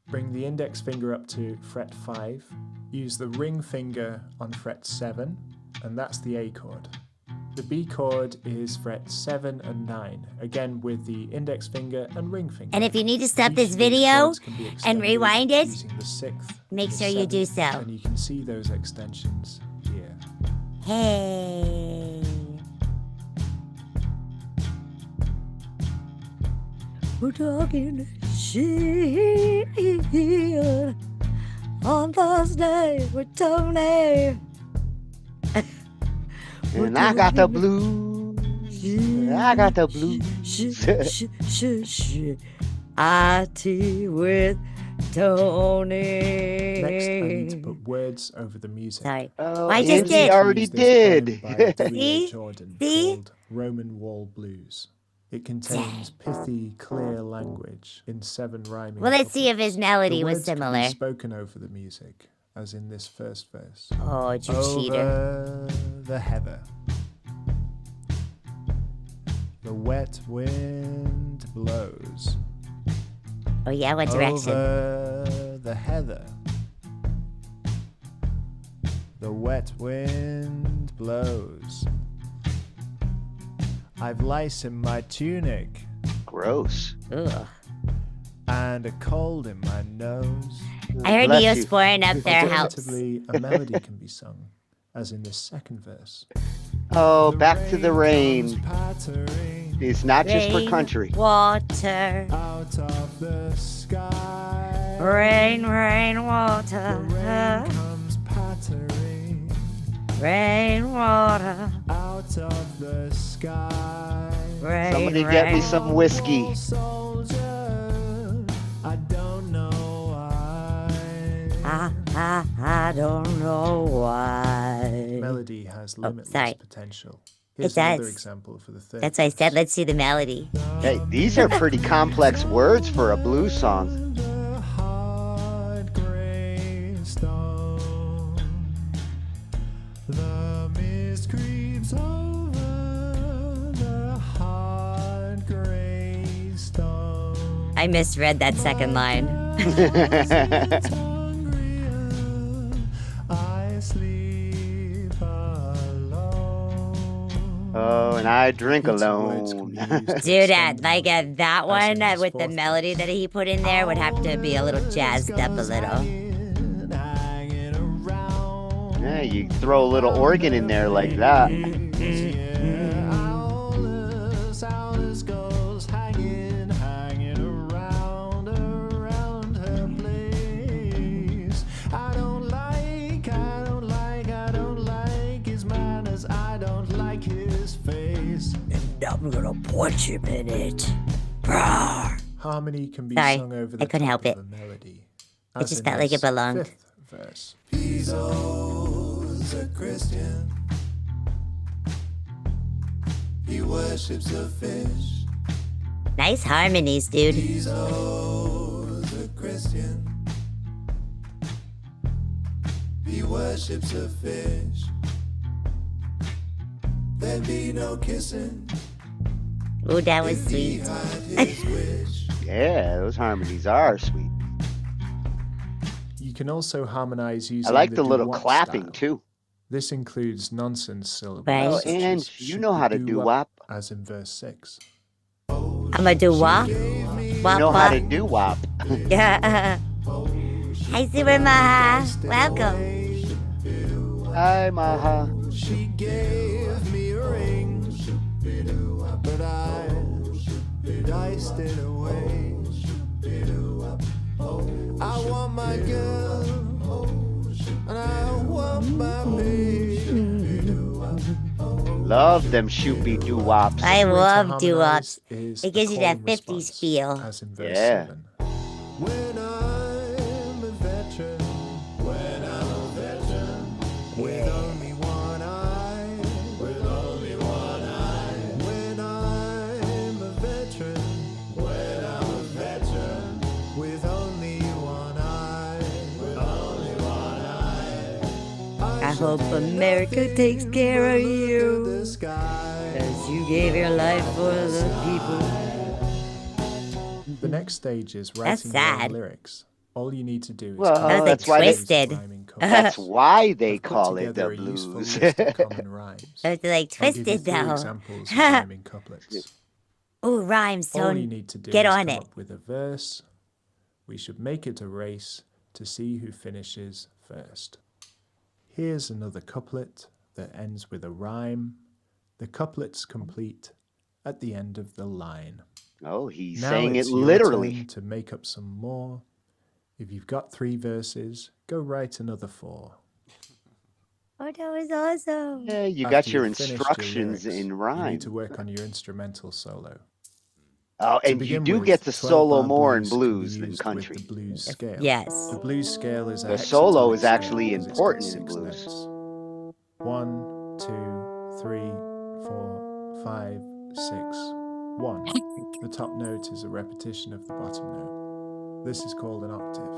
Bring the index finger up to fret 5. Use the ring finger on fret 7, and that's the A chord. The B chord is fret 7 and 9, again with the index finger and ring finger. And if you need to stop Each this of these video chords can be and extended rewind it, using the 6th, make the sure you do 7th, so. And you can see those extensions here. Hey. We're talking shit on Thursday with Tony. And I got the blues. I got the blues. I.T. with Tony. Next, I need to put words over the music. Sorry. Oh, I just Angie did. already Use this did. poem by W.A. See? Jordan See? called Roman Wall Blues. It contains pithy, clear language in 7 rhyming Well, let's see if couplets. his melody The was words can be similar. spoken over the music, as in this first verse. Oh, you cheater. Over the heather, the wet wind blows. Oh yeah, what direction? Over the heather, the wet wind blows. I've lice in my tunic. Gross. Ugh. And a cold in my nose. I heard Bless you. Neosporin up there helps. Alternatively, a melody can be sung, as in this second verse. Oh, back to the rain. Pattering It's not just for Rain, country. water, out of the sky. rain, rain, water, Rain comes pattering rain, water, out of the sky. rain, Somebody get me rain. some whiskey. Soldier, I don't know why. I don't know why. Melody has limitless sorry. potential. It Here's another does. example for the third. That's what I said. verse. Let's see the melody. Hey, these are pretty complex words for a blues song. The hard gray stone, the mist creeps over the hard gray stone. I misread that second line. I sleep alone. Oh, and I drink These words alone. can be used to Dude, extend like melody, that as one in this with the fourth melody verse. that he put in there would have to be a little jazzed up a little. Hanging around. Yeah, you throw a little organ in there like that. Yeah, Alice goes hanging around her place. I don't like his manners. I don't like his face. And I'm gonna punch him in it. Rawr. Harmony can be Sorry, sung over I the couldn't top help of it. a melody. It as just in felt like it this belonged. fifth verse. Piso's a Christian. He worships a fish. Nice harmonies, dude. Piso's a Christian. He worships a fish. There'd be no kissing. Ooh, that was if he sweet. had his wish. Yeah, those harmonies are sweet. You can also harmonize using I like the little doo-wop clapping style. too. This includes nonsense syllables. Right. Oh, such and as you know how to do wop. as in verse 6. I'm gonna do what? You Wop, know how to wop. do wop. Yeah. Hi, Super Maha. Welcome. Hi, Maha. She gave me a ring, but I diced it away. I want my girl, and I want my baby. Love them shoopy doo wops. I Way to love doo-wops. harmonize is It gives a you that call and 50s response, feel. As in verse Yeah. 7. When I'm a veteran, with only one eye, when I'm a veteran, with only one eye, I hope America takes care of you. the sky. As you gave your life for the people. The next stage is That's writing your own sad. lyrics. All you need to do is Well, come up That was, with that's like, why they- twisted. rhyming couplets. That's why they I've put call it together the a useful blues. list of common rhymes. That was, like, I'll give you twisted, 3 though. examples of rhyming couplets. Ooh, rhymes, All you Tone. need to do Get is on come it. up with a verse. We should make it a race to see who finishes first. Here's another couplet that ends with a rhyme. The couplet's complete at the end of the line. Oh, he's Now saying it it's your literally. turn to make up some more. If you've got 3 verses, go write another 4. Oh, that was awesome. Yeah, you After got your you've finished instructions lyrics, in You rhyme. need to work on your instrumental solo. Oh, To and you begin do with, get to 12 solo bar more in blues can be blues than used country. With the blues scale. Yes. The blues scale is a The solo hexatonic is actually scale because it's got important in 6 blues. notes. 1, 2, 3, 4, 5, 6, 1. The top note is a repetition of the bottom note. This is called an octave.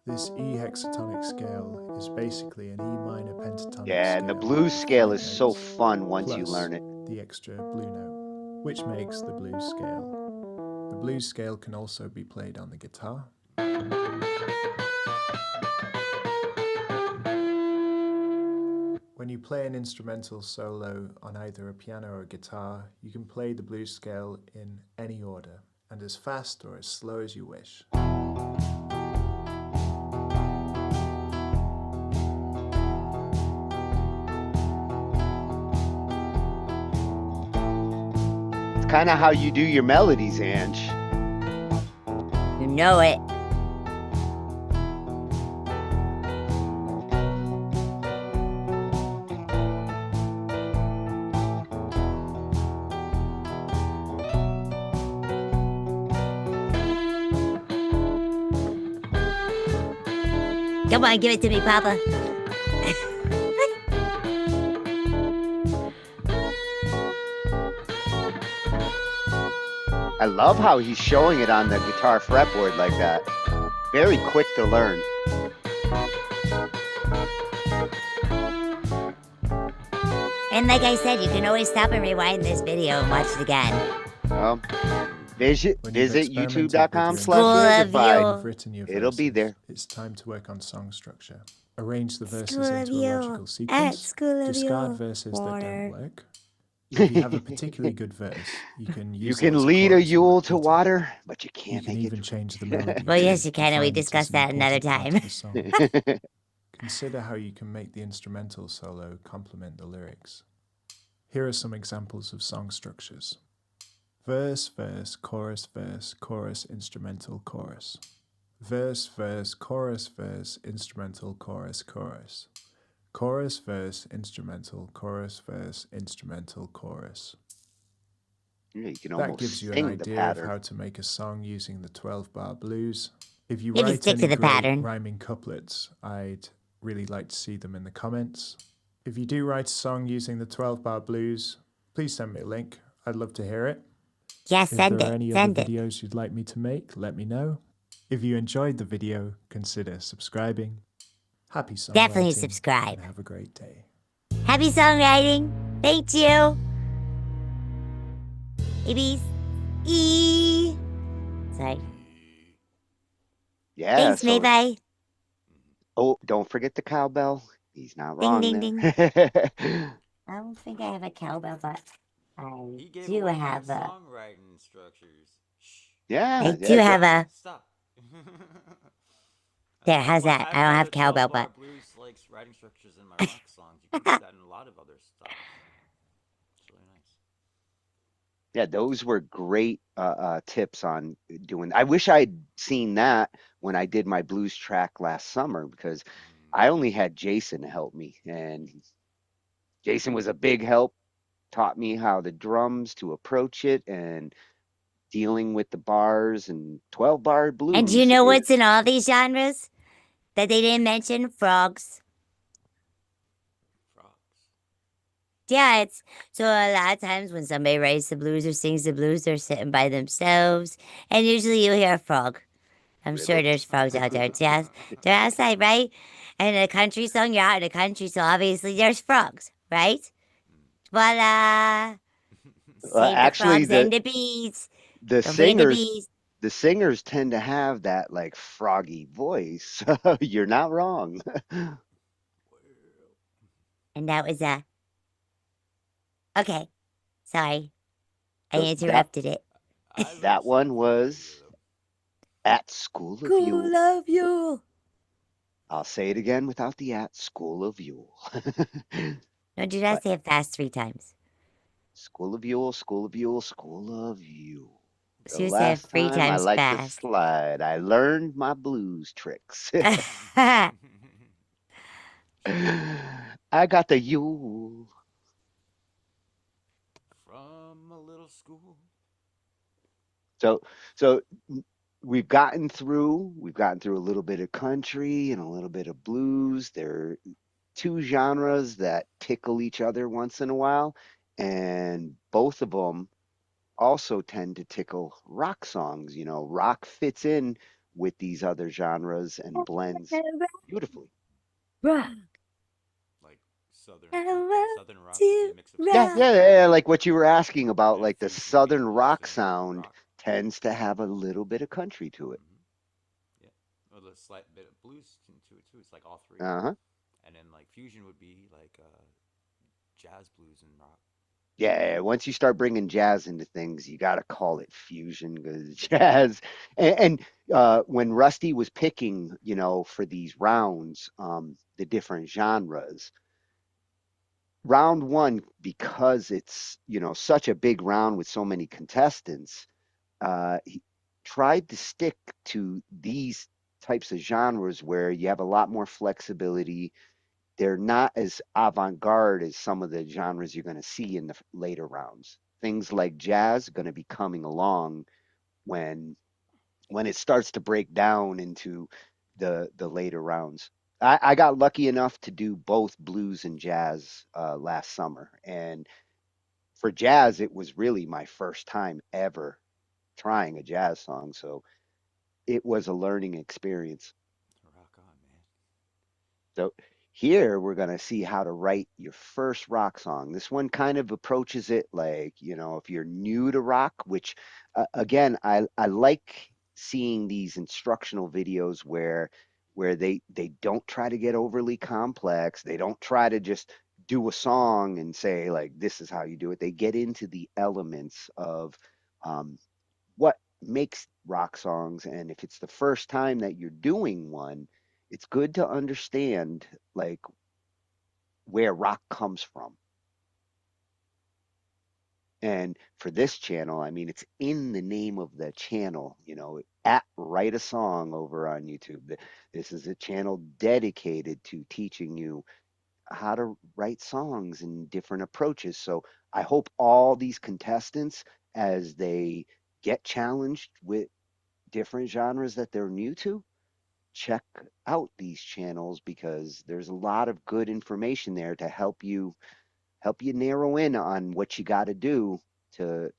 This E hexatonic scale is basically an E minor pentatonic Yeah, and the scale blues with scale 5 is so notes, fun once you plus learn it. the extra blue note, which makes the blues scale. The blues scale can also be played on the guitar. When you play an instrumental solo on either a piano or a guitar, you can play the blues scale in any order, and as fast or as slow as you wish. It's kind of how you do your melodies, Ange. You know it. Come on, give it to me, Papa. I love how he's showing it on the guitar fretboard like that. Very quick to learn. And like I said, you can always stop and rewind this video and watch it again. Visit When you've experimented with your youtube.com/angified. It'll be there. It's time to work on song structure. Arrange the verses School of into a you. logical At sequence. school of Discard you. verses Water. that don't work. If you have a particularly good verse, you can use You it can as lead a chorus and Yule to repeat it. water, but you You can't can make even it change the melody. Well, yes, you to can, and we define it as discussed an that another important part time. of the song. Consider how you can make the instrumental solo complement the lyrics. Here are some examples of song structures. Verse, verse, chorus, instrumental, chorus. Verse, verse, chorus, instrumental, chorus, chorus. Chorus, verse, instrumental, chorus, verse, instrumental, chorus. Yeah, you can That almost gives you an sing the idea of pattern. how to make a song using the 12-bar blues. If you Maybe write stick to any the great pattern. rhyming couplets, I'd really like to see them in the comments. If you do write a song using the 12-bar blues, please send me a link. I'd love to hear it. Yes, If send there are it. any Send other it. videos you'd like me to make, let me know. If you enjoyed the video, consider subscribing. Happy songwriting. Definitely subscribe. And have a great day. Happy songwriting. Thank you. ABs. E. Sorry. Yeah, Thanks, so Maybe. oh, don't forget the cowbell. He's not Ding, wrong ding, ding. there. I don't think I have a cowbell, but I He gave do away have my a. songwriting structures. Shh. Yeah, I do yeah. have a. Stop. There, how's that? I don't have cowbell, but. Blues like writing structures in my rock songs. You can do that in a lot of other stuff. It's really nice. Yeah, those were great tips on doing. I wish I'd seen that when I did my blues track last summer because I only had Jason to help me, and Jason was a big help. Taught me how the drums to approach it and dealing with the bars and 12-bar And do you blues know what's in is all these genres that they didn't mention? Frogs. Frogs. Yeah, it's so a lot of times when somebody writes the blues or sings the blues, they're sitting by themselves, and usually you'll hear a frog. I'm sure ribbit. there's frogs out there. Yes, they're outside, right? And in a country song, you're out in the country, so obviously there's frogs, right? Voila! Save the Actually, frogs and the bees. the Don't forget the singers bees. the singers tend to have that like froggy voice. You're not wrong. And that was okay. Sorry, I So interrupted it. that one was At School of School Yule. of you. I'll say it again without the at School of Yule. No, do not But say it fast 3 times. School of Yule, School of Yule, School of Yule. The So you say it last 3 time I times liked to fast. slide, I learned my blues tricks. I got the Yule. From a little school. So we've gotten through a little bit of country and a little bit of blues. They're two genres that tickle each other once in a while, and both of them also tend to tickle rock songs. You know, rock fits in with these other genres and blends beautifully. Rock. Like I want southern rock would be to a mix of Yeah, rock. yeah, yeah, like what you were asking about, and like the fusion would be southern blues rock and sound rock. tends to have a little bit of country to it. Yeah, well, a slight bit of blues to it too. It's like all three, Uh-huh. and then like fusion would be like jazz, blues, and rock. Yeah, once you start bringing jazz into things, you got to call it fusion because jazz. And when Rusty was picking, for these rounds, the different genres, round one, because it's, such a big round with so many contestants, he tried to stick to these types of genres where you have a lot more flexibility. They're not as avant-garde as some of the genres you're going to see in the later rounds. Things like jazz are going to be coming along when it starts to break down into the later rounds. I got lucky enough to do both blues and jazz last summer, and for jazz, it was really my first time ever trying a jazz song, so it was a learning experience. Rock on, man. So here we're going to see how to write your first rock song. This one kind of approaches it like, if you're new to rock, which again, I like seeing these instructional videos where they don't try to get overly complex. They don't try to just do a song and say like this is how you do it. They get into the elements of um, what makes rock songs, and if it's the first time that you're doing one, it's good to understand like where rock comes from. And for this channel, I mean, it's in the name of the channel, at Write a Song over on YouTube. This is a channel dedicated to teaching you how to write songs and different approaches. So I hope all these contestants, as they get challenged with different genres that they're new to, check out these channels because there's a lot of good information there to help you narrow in on what you got to do to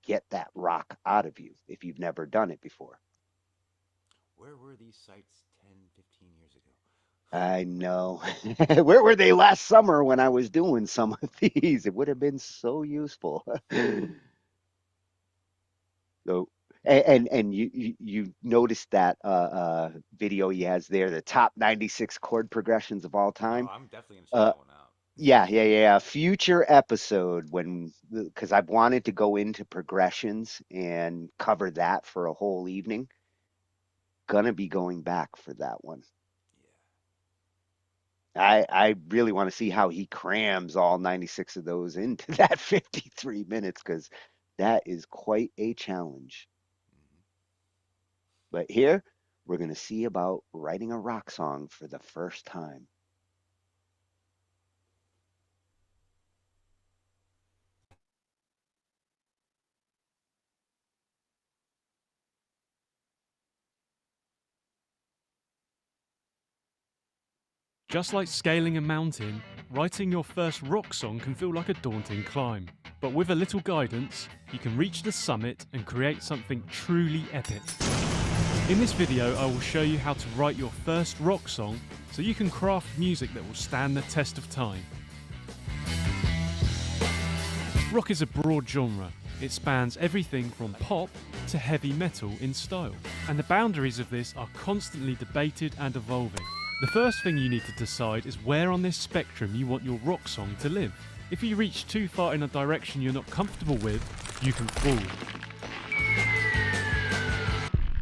get that rock out of you if you've never done it before. Where were these sites 10, 15 years ago? I know. Where were they last summer when I was doing some of these? It would have been so useful. So, and you noticed that video he has there, the top 96 chord progressions of all Oh, time. I'm definitely gonna check Uh, that one out. yeah, yeah, yeah. Future episode because I've wanted to go into progressions and cover that for a whole evening. Gonna be going back for that one. I really want to see how he crams all 96 of those into that 53 minutes because that is quite a challenge. But here, we're going to see about writing a rock song for the first time. Just like scaling a mountain, writing your first rock song can feel like a daunting climb. But with a little guidance, you can reach the summit and create something truly epic. In this video, I will show you how to write your first rock song so you can craft music that will stand the test of time. Rock is a broad genre. It spans everything from pop to heavy metal in style, and the boundaries of this are constantly debated and evolving. The first thing you need to decide is where on this spectrum you want your rock song to live. If you reach too far in a direction you're not comfortable with, you can fall.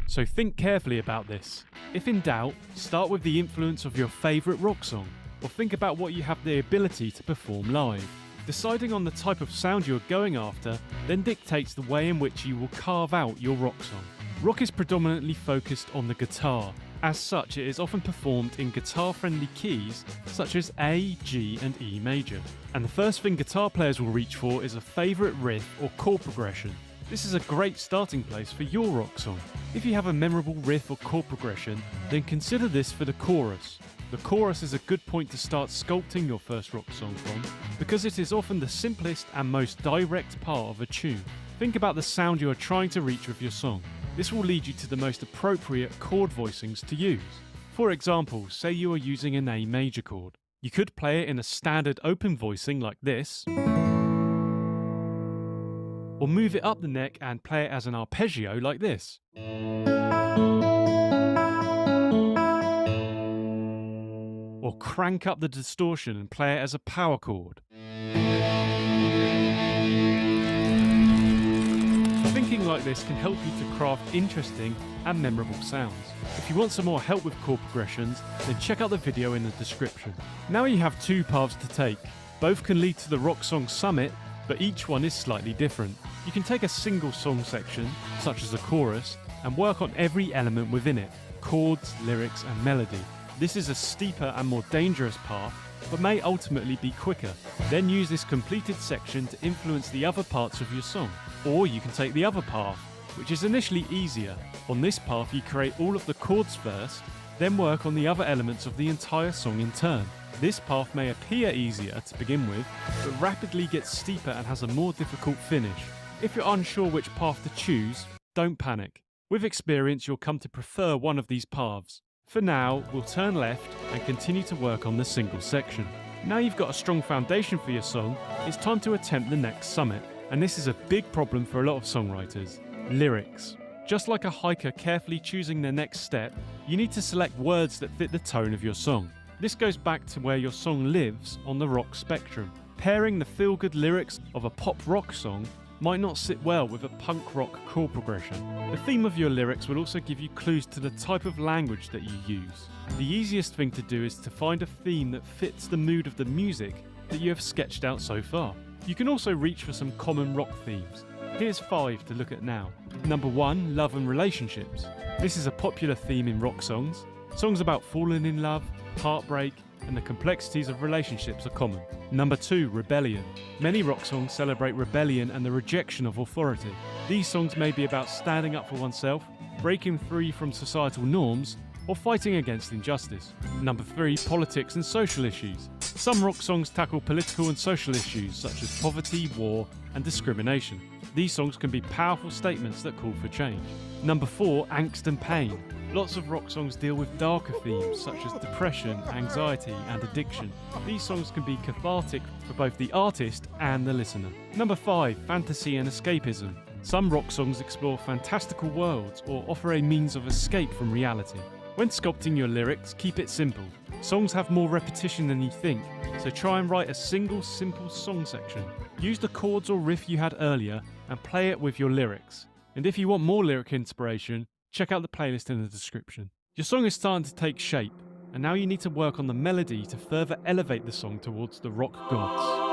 So think carefully about this. If in doubt, start with the influence of your favourite rock song, or think about what you have the ability to perform live. Deciding on the type of sound you're going after then dictates the way in which you will carve out your rock song. Rock is predominantly focused on the guitar. As such, it is often performed in guitar-friendly keys such as A, G and E major. And the first thing guitar players will reach for is a favourite riff or chord progression. This is a great starting place for your rock song. If you have a memorable riff or chord progression, then consider this for the chorus. The chorus is a good point to start sculpting your first rock song from, because it is often the simplest and most direct part of a tune. Think about the sound you are trying to reach with your song. This will lead you to the most appropriate chord voicings to use. For example, say you are using an A major chord. You could play it in a standard open voicing like this, or move it up the neck and play it as an arpeggio like this. Or crank up the distortion and play it as a power chord. Thinking like this can help you to craft interesting and memorable sounds. If you want some more help with chord progressions, then check out the video in the description. Now you have two paths to take. Both can lead to the rock song summit, but each one is slightly different. You can take a single song section, such as a chorus, and work on every element within it: chords, lyrics, and melody. This is a steeper and more dangerous path, but may ultimately be quicker. Then use this completed section to influence the other parts of your song. Or you can take the other path, which is initially easier. On this path you create all of the chords first, then work on the other elements of the entire song in turn. This path may appear easier to begin with, but rapidly gets steeper and has a more difficult finish. If you're unsure which path to choose, don't panic. With experience you'll come to prefer one of these paths. For now, we'll turn left and continue to work on the single section. Now you've got a strong foundation for your song, it's time to attempt the next summit. And this is a big problem for a lot of songwriters: lyrics. Just like a hiker carefully choosing their next step, you need to select words that fit the tone of your song. This goes back to where your song lives on the rock spectrum. Pairing the feel-good lyrics of a pop rock song might not sit well with a punk rock chord progression. The theme of your lyrics will also give you clues to the type of language that you use. The easiest thing to do is to find a theme that fits the mood of the music that you have sketched out so far. You can also reach for some common rock themes. Here's 5 to look at now. Number 1, love and relationships. This is a popular theme in rock songs. Songs about falling in love, heartbreak, and the complexities of relationships are common. Number 2, rebellion. Many rock songs celebrate rebellion and the rejection of authority. These songs may be about standing up for oneself, breaking free from societal norms, or fighting against injustice. Number 3, politics and social issues. Some rock songs tackle political and social issues such as poverty, war, and discrimination. These songs can be powerful statements that call for change. Number 4, angst and pain. Lots of rock songs deal with darker themes such as depression, anxiety, and addiction. These songs can be cathartic for both the artist and the listener. Number 5, fantasy and escapism. Some rock songs explore fantastical worlds or offer a means of escape from reality. When sculpting your lyrics, keep it simple. Songs have more repetition than you think, so try and write a single simple song section. Use the chords or riff you had earlier and play it with your lyrics. And if you want more lyric inspiration, check out the playlist in the description. Your song is starting to take shape, and now you need to work on the melody to further elevate the song towards the rock gods.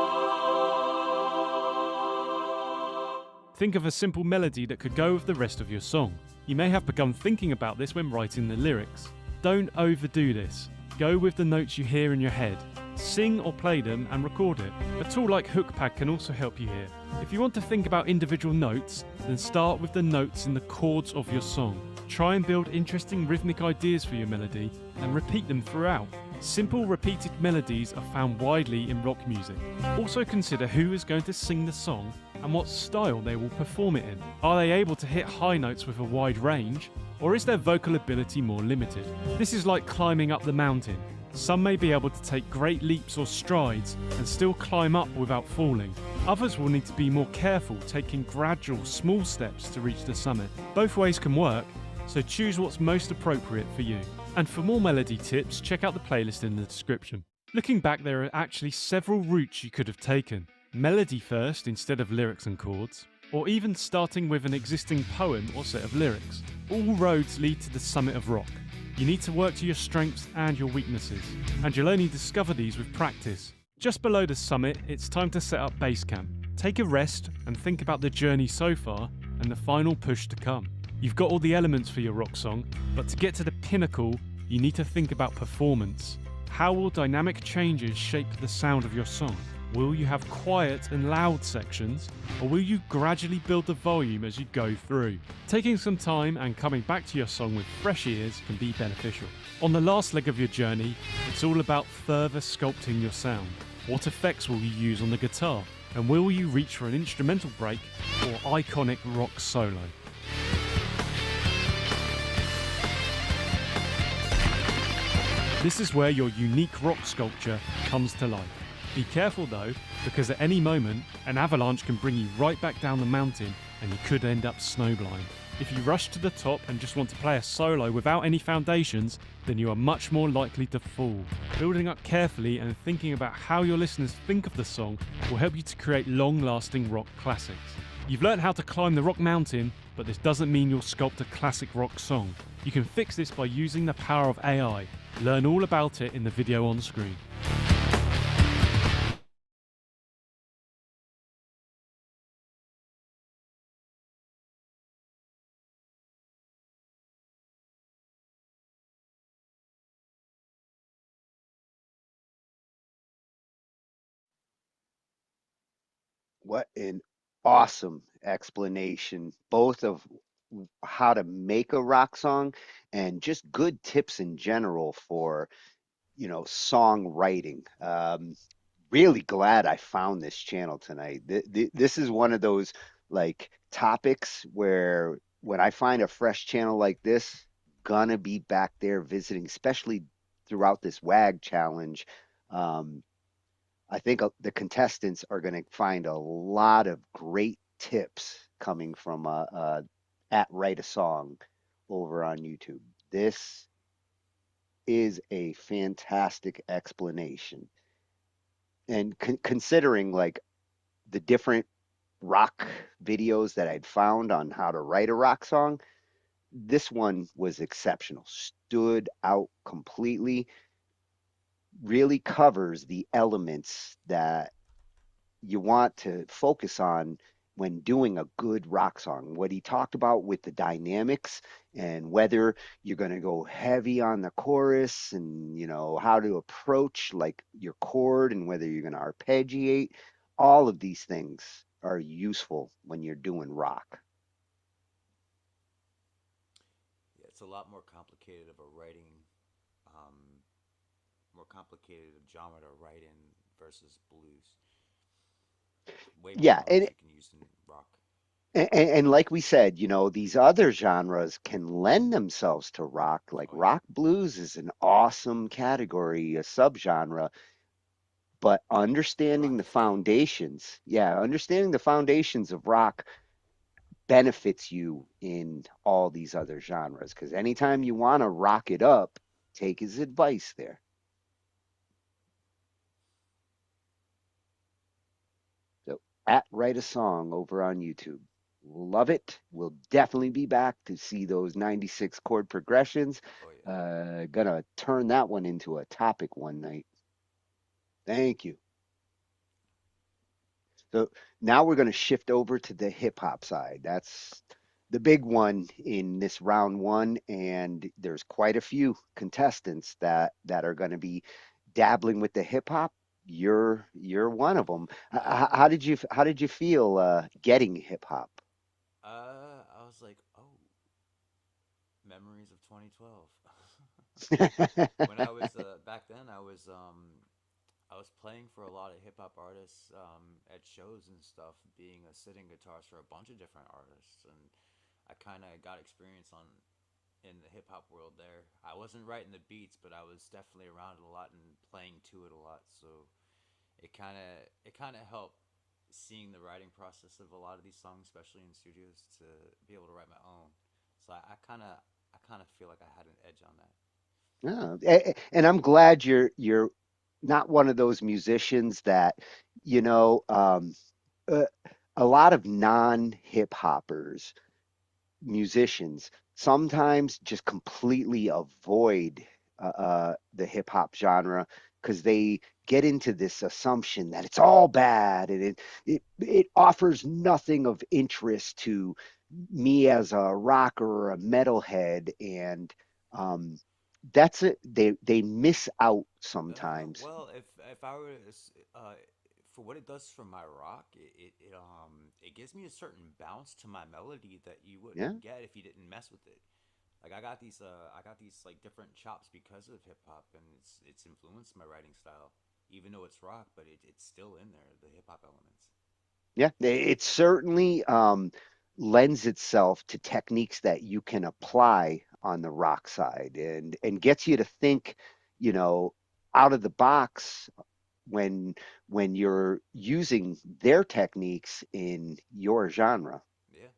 Think of a simple melody that could go with the rest of your song. You may have begun thinking about this when writing the lyrics. Don't overdo this. Go with the notes you hear in your head. Sing or play them and record it. A tool like HookPad can also help you here. If you want to think about individual notes, then start with the notes in the chords of your song. Try and build interesting rhythmic ideas for your melody and repeat them throughout. Simple repeated melodies are found widely in rock music. Also consider who is going to sing the song and what style they will perform it in. Are they able to hit high notes with a wide range, or is their vocal ability more limited? This is like climbing up the mountain. Some may be able to take great leaps or strides and still climb up without falling. Others will need to be more careful, taking gradual, small steps to reach the summit. Both ways can work, so choose what's most appropriate for you. And for more melody tips, check out the playlist in the description. Looking back, there are actually several routes you could have taken. Melody first instead of lyrics and chords, or even starting with an existing poem or set of lyrics. All roads lead to the summit of rock. You need to work to your strengths and your weaknesses, and you'll only discover these with practice. Just below the summit, it's time to set up base camp. Take a rest and think about the journey so far and the final push to come. You've got all the elements for your rock song, but to get to the pinnacle, you need to think about performance. How will dynamic changes shape the sound of your song? Will you have quiet and loud sections, or will you gradually build the volume as you go through? Taking some time and coming back to your song with fresh ears can be beneficial. On the last leg of your journey, it's all about further sculpting your sound. What effects will you use on the guitar? And will you reach for an instrumental break or iconic rock solo? This is where your unique rock sculpture comes to life. Be careful though, because at any moment, an avalanche can bring you right back down the mountain and you could end up snowblind. If you rush to the top and just want to play a solo without any foundations, then you are much more likely to fall. Building up carefully and thinking about how your listeners think of the song will help you to create long-lasting rock classics. You've learned how to climb the rock mountain, but this doesn't mean you'll sculpt a classic rock song. You can fix this by using the power of AI. Learn all about it in the video on screen. What an awesome explanation, both of how to make a rock song and just good tips in general for, songwriting. Really glad I found this channel tonight. This is one of those like topics where when I find a fresh channel like this, gonna be back there visiting, especially throughout this WAG challenge. Um, I think the contestants are going to find a lot of great tips coming from at Write a Song over on YouTube. This is a fantastic explanation. And considering like the different rock videos that I'd found on how to write a rock song, this one was exceptional. Stood out completely, really covers the elements that you want to focus on when doing a good rock song. What he talked about with the dynamics and whether you're going to go heavy on the chorus and, how to approach like your chord and whether you're going to arpeggiate. All of these things are useful when you're doing rock. Yeah, it's a lot more complicated of a writing, um, more complicated of genre to write in versus blues. Way more Yeah, notes you can use in rock. and like we said, these other genres can lend themselves to rock. Like Oh yeah. rock blues is an awesome category, a subgenre, but Rock understanding the is king. foundations, yeah, understanding the foundations of rock benefits you in all these other genres. Because anytime you want to rock it up, take his advice there. So at Write a Song over on YouTube. Love it. We'll definitely be back to see those 96 chord progressions. Oh yeah. Gonna turn that one into a topic one night. Thank you. So now we're going to shift over to the hip hop side. That's the big one in this round one, and there's quite a few contestants that are going to be dabbling with the hip hop. You're one of them. How did you feel getting hip hop? I was like, oh, memories of 2012. When I was back then, I was playing for a lot of hip hop artists at shows and stuff, being a sitting guitarist for a bunch of different artists, and I kind of got experience on in the hip hop world there. I wasn't writing the beats, but I was definitely around it a lot and playing to it a lot. So it kind of helped seeing the writing process of a lot of these songs, especially in studios, to be able to write my own. So I kind of feel like I had an edge on that. Yeah, and I'm glad you're not one of those musicians that, you know, um, uh, a lot of non-hip hoppers musicians sometimes just completely avoid the hip hop genre because they get into this assumption that it's all bad and it offers nothing of interest to me as a rocker or a metalhead, and um, that's it. They miss out sometimes. Well, if I were to, for what it does for my rock, it gives me a certain bounce to my melody that you Yeah. wouldn't get if you didn't mess with it. Like I got these like different chops because of hip hop, and it's influenced my writing style. Even though it's rock, but it's still in there, the hip hop elements. Yeah, it certainly lends itself to techniques that you can apply on the rock side and gets you to think, you know, out of the box when when you're using their techniques in your genre. Yeah,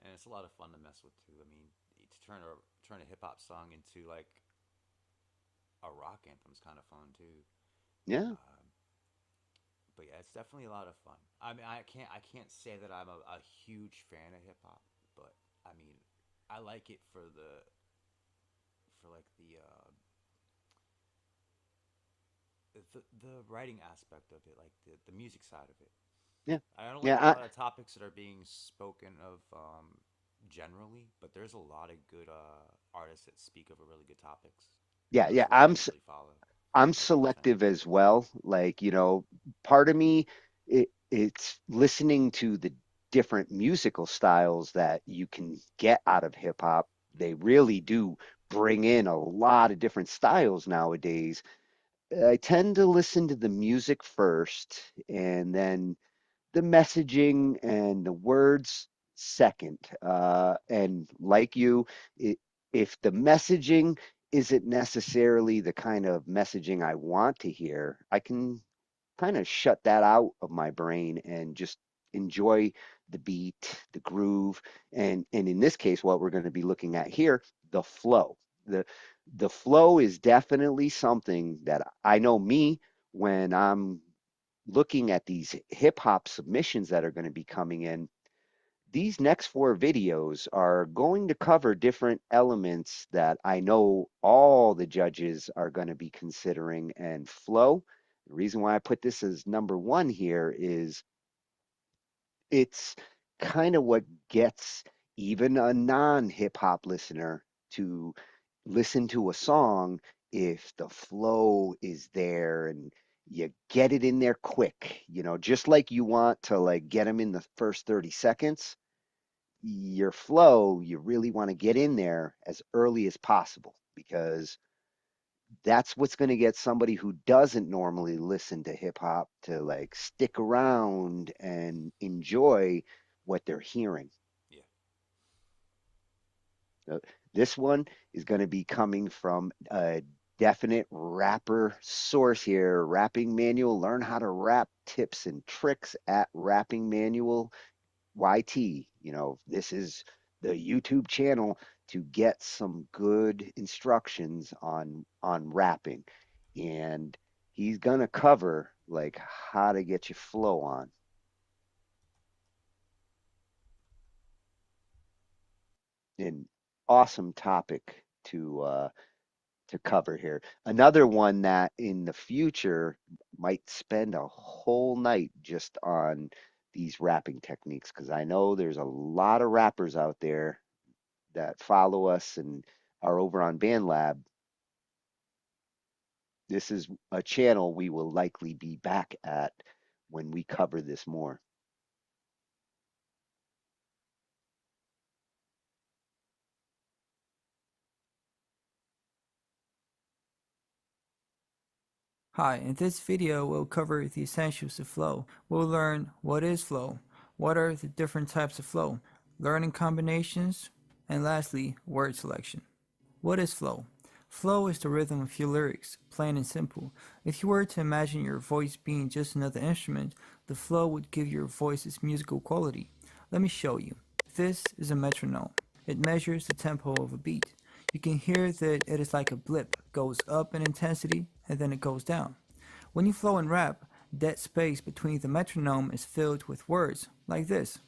and it's a lot of fun to mess with too. I mean, to turn a hip hop song into like a rock anthem is kind of fun too. Yeah. Um, but yeah, it's definitely a lot of fun. I mean, I can't say that I'm a huge fan of hip hop, but I mean, I like it for like the writing aspect of it, like the music side of it. Yeah. I don't like a Yeah. lot of topics that are being spoken of generally, but there's a lot of good artists that speak of a really good topics. Yeah, Those yeah. are the ones I usually follow I'm most of the time. selective as well. Like, part of me, it's listening to the different musical styles that you can get out of hip hop. They really do bring in a lot of different styles nowadays. I tend to listen to the music first and then the messaging and the words second. And like you, it, if the messaging isn't necessarily the kind of messaging I want to hear, I can kind of shut that out of my brain and just enjoy the beat, the groove, and in this case, what we're going to be looking at here, the flow. The the flow is definitely something that I know me when I'm looking at these hip hop submissions that are going to be coming in. These next four videos are going to cover different elements that I know all the judges are going to be considering. And flow, the reason why I put this as number one here is it's kind of what gets even a non hip hop listener to listen to a song if the flow is there and you get it in there quick, just like you want to like get them in the first 30 seconds, your flow, you really want to get in there as early as possible because that's what's going to get somebody who doesn't normally listen to hip hop to like stick around and enjoy what they're hearing. Yeah. Uh, This one is going to be coming from a definite rapper source here. Rapping Manual. Learn how to rap tips and tricks at Rapping Manual YT. This is the YouTube channel to get some good instructions on rapping. And he's gonna cover like how to get your flow on. An awesome topic to cover here. Another one that in the future might spend a whole night just on these rapping techniques because I know there's a lot of rappers out there that follow us and are over on BandLab. This is a channel we will likely be back at when we cover this more. Hi, in this video we'll cover the essentials of flow. We'll learn what is flow, what are the different types of flow, learning combinations, and lastly, word selection. What is flow? Flow is the rhythm of your lyrics, plain and simple. If you were to imagine your voice being just another instrument, the flow would give your voice its musical quality. Let me show you. This is a metronome. It measures the tempo of a beat. You can hear that it is like a blip, goes up in intensity and then it goes down. When you flow and rap, that space between the metronome is filled with words like this.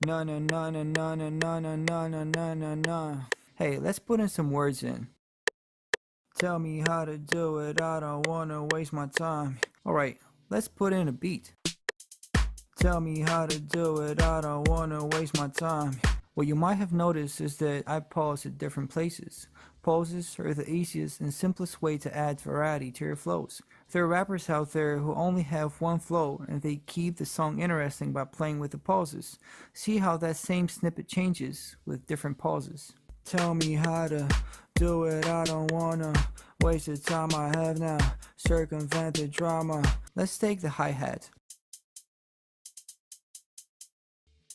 Na na na na na na na na na na na na na. Hey, let's put in some words in. Tell me how to do it, I don't wanna waste my time. Alright, let's put in a beat. Tell me how to do it, I don't wanna waste my time. What you might have noticed is that I pause at different places. Pauses are the easiest and simplest way to add variety to your flows. There are rappers out there who only have one flow and they keep the song interesting by playing with the pauses. See how that same snippet changes with different pauses. Tell me how to do it, I don't wanna waste the time I have now. Circumvent the drama. Let's take the hi-hat.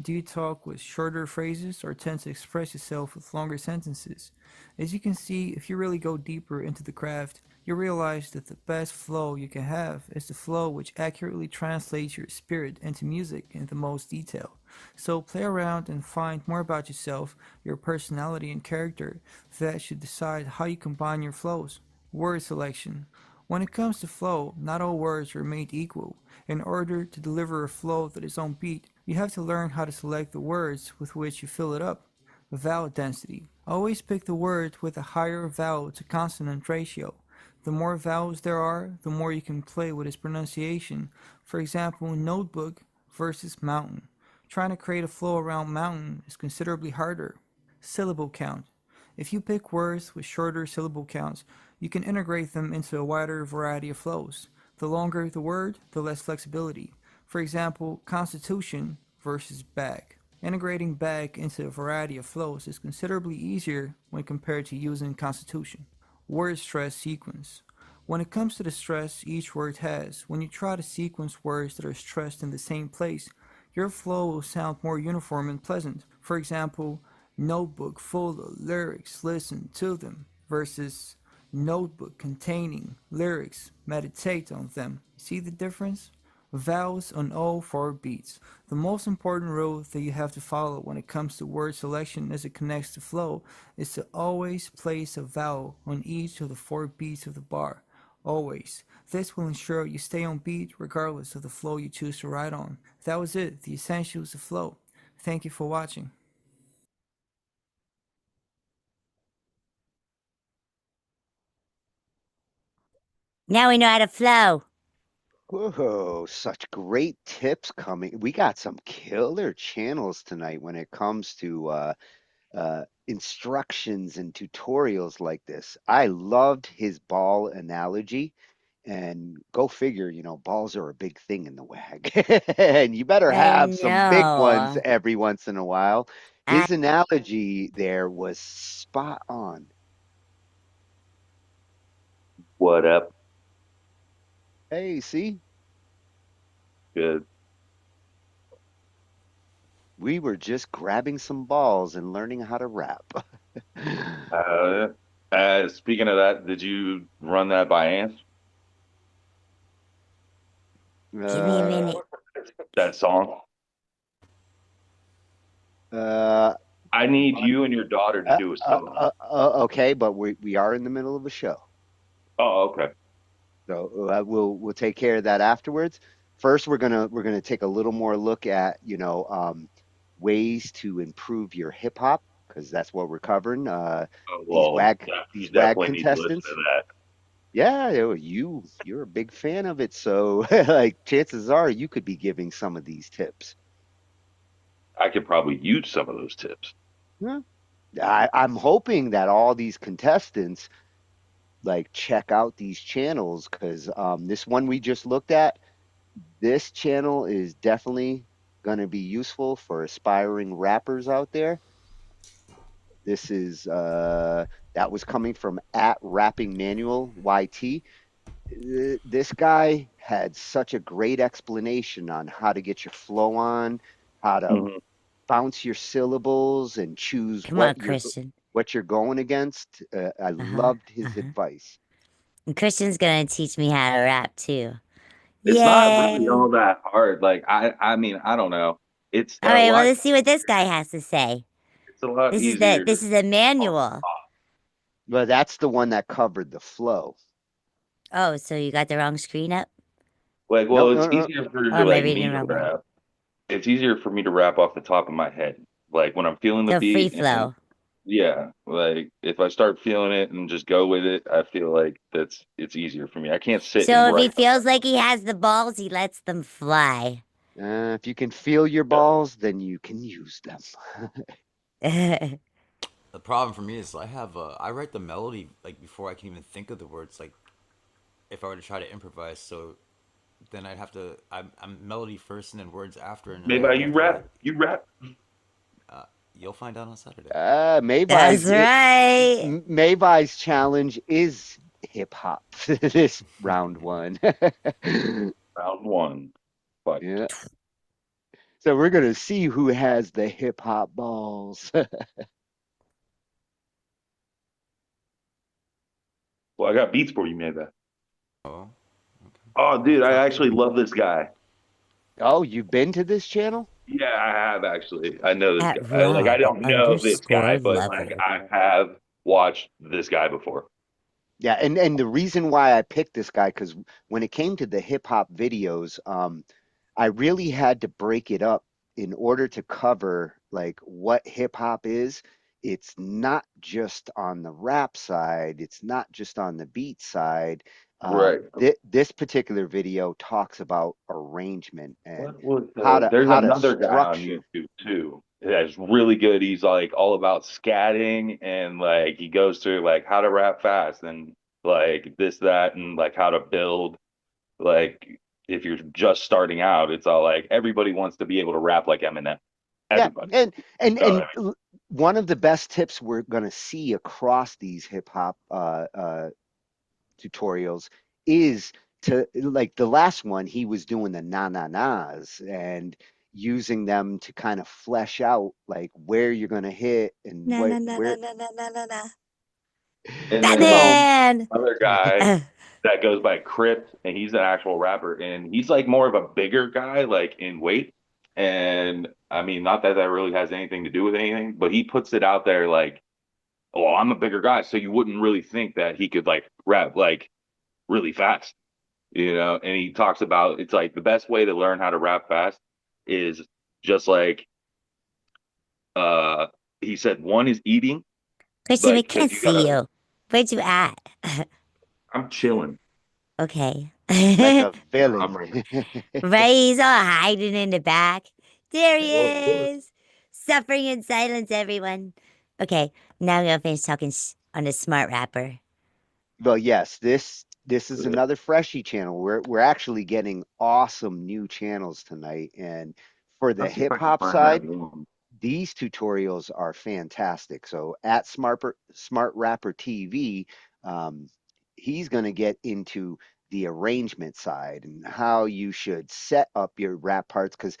Do you talk with shorter phrases or tend to express yourself with longer sentences? As you can see, if you really go deeper into the craft, you realize that the best flow you can have is the flow which accurately translates your spirit into music in the most detail. So play around and find more about yourself, your personality and character. That should decide how you combine your flows. Word selection. When it comes to flow, not all words are made equal. In order to deliver a flow that is on beat, you have to learn how to select the words with which you fill it up. Vowel density. Always pick the word with a higher vowel to consonant ratio. The more vowels there are, the more you can play with its pronunciation. For example, notebook versus mountain. Trying to create a flow around mountain is considerably harder. Syllable count. If you pick words with shorter syllable counts, you can integrate them into a wider variety of flows. The longer the word, the less flexibility. For example, constitution versus bag. Integrating bag into a variety of flows is considerably easier when compared to using constitution. Word stress sequence. When it comes to the stress each word has, when you try to sequence words that are stressed in the same place, your flow will sound more uniform and pleasant. For example, notebook full of lyrics, listen to them, versus notebook containing lyrics, meditate on them. See the difference? Vowels on all four beats. The most important rule that you have to follow when it comes to word selection as it connects to flow is to always place a vowel on each of the four beats of the bar. Always. This will ensure you stay on beat regardless of the flow you choose to ride on. That was it, the essentials of flow. Thank you for watching. Now we know how to flow. Whoa, such great tips coming. We got some killer channels tonight when it comes to instructions and tutorials like this. I loved his ball analogy. And go figure, balls are a big thing in the WAG. And you better I have some big ones know. every once in a while. I His analogy there was spot on. What up? Hey, see, Good. we were just grabbing some balls and learning how to rap. Uh, Speaking of that, did you run that by Ants? give me a Uh, minute. That song? uh, I need you and your daughter to do a song. okay, but we are in the middle of a show. Oh, okay. So we'll take care of that afterwards. First, we're gonna take a little more look at ways to improve your hip hop because that's what we're covering. Oh, These well, wag you these wag definitely need to listen to contestants. that. Yeah, you're a big fan of it, so like chances are you could be giving some of these tips. I could probably use some of those tips. Yeah. I'm hoping that all these contestants like check out these channels because this one we just looked at. This channel is definitely going to be useful for aspiring rappers out there. This is that was coming from at Rapping Manual YT. This guy had such a great explanation on how to get your flow on, how to Mhm. bounce your syllables and choose Come on, Christian. what you're going against. I Uh-huh. loved his Uh-huh. advice. And Christian's gonna teach me how to rap too. It's not really Yay! all that hard. Like I mean, I don't know. It's All a right, well lot. let's see what this guy has to say. It's a lot easier. This is a manual. Well, that's the one that covered the flow. Oh, so you got the wrong screen up? Like, No, well, no, it's no. easier for Or am I like reading me the to wrong one? rap. It's easier for me to rap off the top of my head. Like when I'm feeling the So free beat and flow. yeah, like if I start feeling it and just go with it, I feel like it's easier for me. I can't sit and So if he write. feels like he has the balls, he lets them fly. If you can feel your balls, then you can use them. The problem for me is I write the melody like before I can even think of the words. Like if I were to try to improvise, so then I'd have to I'm melody first and then words after, and then Maybe I you have to like rap. You rap. you'll find out on Saturday. That's Mayvai's right. Mayvai's challenge is hip hop. This round one. Round one. Fight. Yeah. So we're gonna see who has the hip hop balls. Well, I got beats for you, man. Oh, Oh, we'll dude, I talk actually about it. love this guy. Oh, you've been to this channel? Yeah, I have actually. I know this At guy. Like, I Rob don't know this guy, underscore but like, level. I have watched this guy before. Yeah, and the reason why I picked this guy, because when it came to the hip hop videos, I really had to break it up in order to cover like what hip hop is. It's not just on the rap side, it's not just on the beat side. Right. This particular video talks about arrangement and What was how to there's how to another guy on structure. YouTube too that's really good. He's like all about scatting and like he goes through like how to rap fast and like this, that, and like how to build. Like if you're just starting out, it's all like everybody wants to be able to rap like Eminem. Yeah, Everybody. So, one of the best tips we're going to see across these hip hop tutorials is to like the last one he was doing the na and using them to kind of flesh out like where you're going to hit and Na na na na where na na na na na. and then boom. Batman. other guy that goes by Crypt, and he's an actual rapper, and he's like more of a bigger guy, like in weight. And I mean, not that that really has anything to do with anything, but he puts it out there like, "Oh, I'm a bigger guy," so you wouldn't really think that he could like rap like really fast, you know? And he talks about it's like the best way to learn how to rap fast is just like uh he said one is eating, Christian, we like because can't you see gotta. you. Where'd you at? I'm chilling. Okay. Like a I'm villain. right. Ray's all hiding in the back. There he Well, of course. is. Suffering in silence, everyone. Okay, now we're gonna finish talking on the smart rapper. Well, yes, this is another Freshie channel. We're actually getting awesome new channels tonight, and for the Let's see if hip I can hop find that side, one. these tutorials are fantastic. So at Smart Rapper TV, um, he's going to get into the arrangement side and how you should set up your rap parts. Because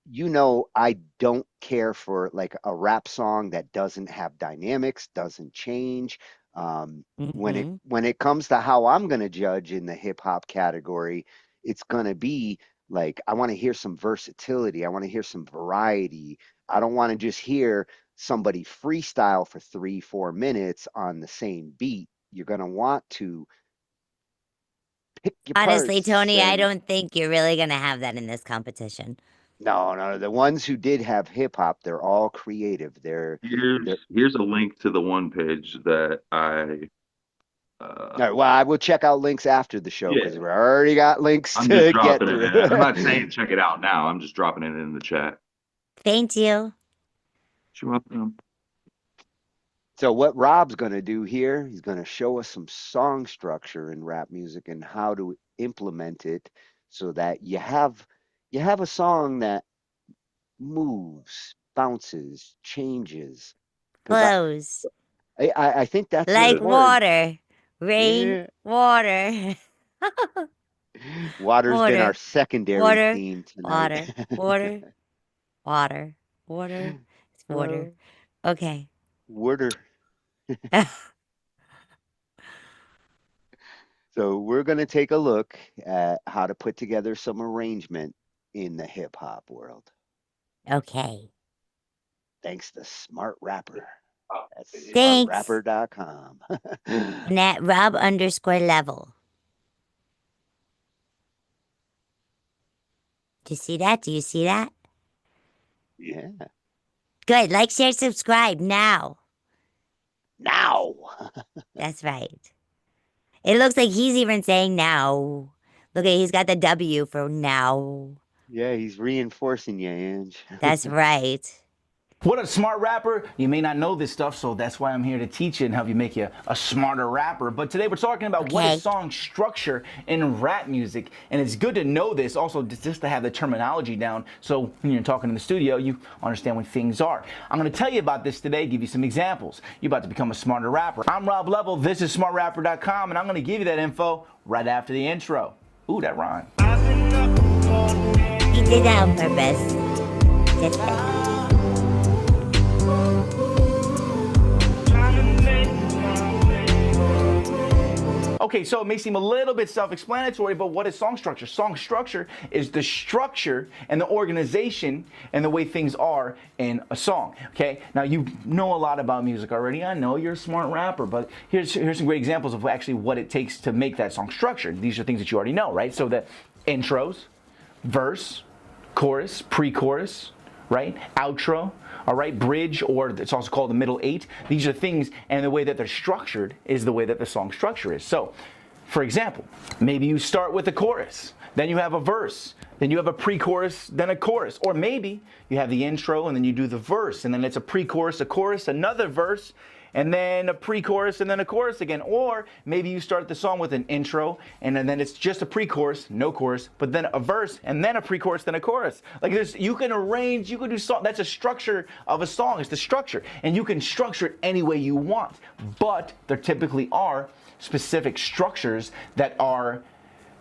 you know, I don't care for like a rap song that doesn't have dynamics, doesn't change. Mm-hmm. When it comes to how I'm going to judge in the hip hop category, it's going to be like I want to hear some versatility. I want to hear some variety. I don't want to just hear somebody freestyle for 3, 4 minutes on the same beat. You're going to want to pick your Honestly, parts. Tony, I And don't think you're really gonna have that in this competition. no, the ones who did have hip hop, they're all creative. They're Here's a link to the one page that I all right, well, I will check out links after the show yeah, because we already got links I'm just to get dropping it through. in. I'm not saying check it out now. I'm just dropping it in the chat. Thank you. You're welcome. So what Rob's going to do here, he's going to show us some song structure in rap music and how to implement it so that you have a song that moves, bounces, changes. Because Flows I think that's like important. water, rain, Yeah. water, Water's been our water, secondary water, theme tonight. water, water, water, water. It's water. Oh, Okay. water. So we're going to take a look at how to put together some arrangement in the hip hop world. Okay. Thanks to Smart Rapper. That's Thanks. smartrapper.com. And at Rob underscore level. Do you see that? Do you see that? Yeah. Good. Like, share, subscribe now. Now. That's right. It looks like he's even saying now. Look at he's got the W for now. Yeah, he's reinforcing you, Ange. That's right. What a smart rapper. You may not know this stuff, so that's why I'm here to teach you and help you make you a smarter rapper. But today we're talking about what Okay. is song structure in rap music. And it's good to know this, also just to have the terminology down, so when you're talking in the studio, you understand what things are. I'm going to tell you about this today, give you some examples. You're about to become a smarter rapper. I'm Rob Level, this is smartrapper.com, and I'm going to give you that info right after the intro. Ooh, that rhymed. He did that on purpose. That's right. Okay, so it may seem a little bit self-explanatory, but what is song structure? Song structure is the structure and the organization and the way things are in a song, okay? Now, you know a lot about music already. I know you're a smart rapper, but here's some great examples of actually what it takes to make that song structure. These are things that you already know, right? So the intros, verse, chorus, pre-chorus, right? Outro, all right? Bridge, or it's also called the middle eight. These are things, and the way that they're structured is the way that the song structure is. So, for example, maybe you start with a chorus, then you have a verse, then you have a pre-chorus, then a chorus. Or maybe you have the intro, and then you do the verse, and then it's a pre-chorus, a chorus, another verse, and then a pre-chorus, and then a chorus again. Or maybe you start the song with an intro, and then it's just a pre-chorus, no chorus, but then a verse, and then a pre-chorus, then a chorus. Like you can arrange, you can do song. That's a structure of a song. It's the structure, and you can structure it any way you want. But there typically are specific structures that are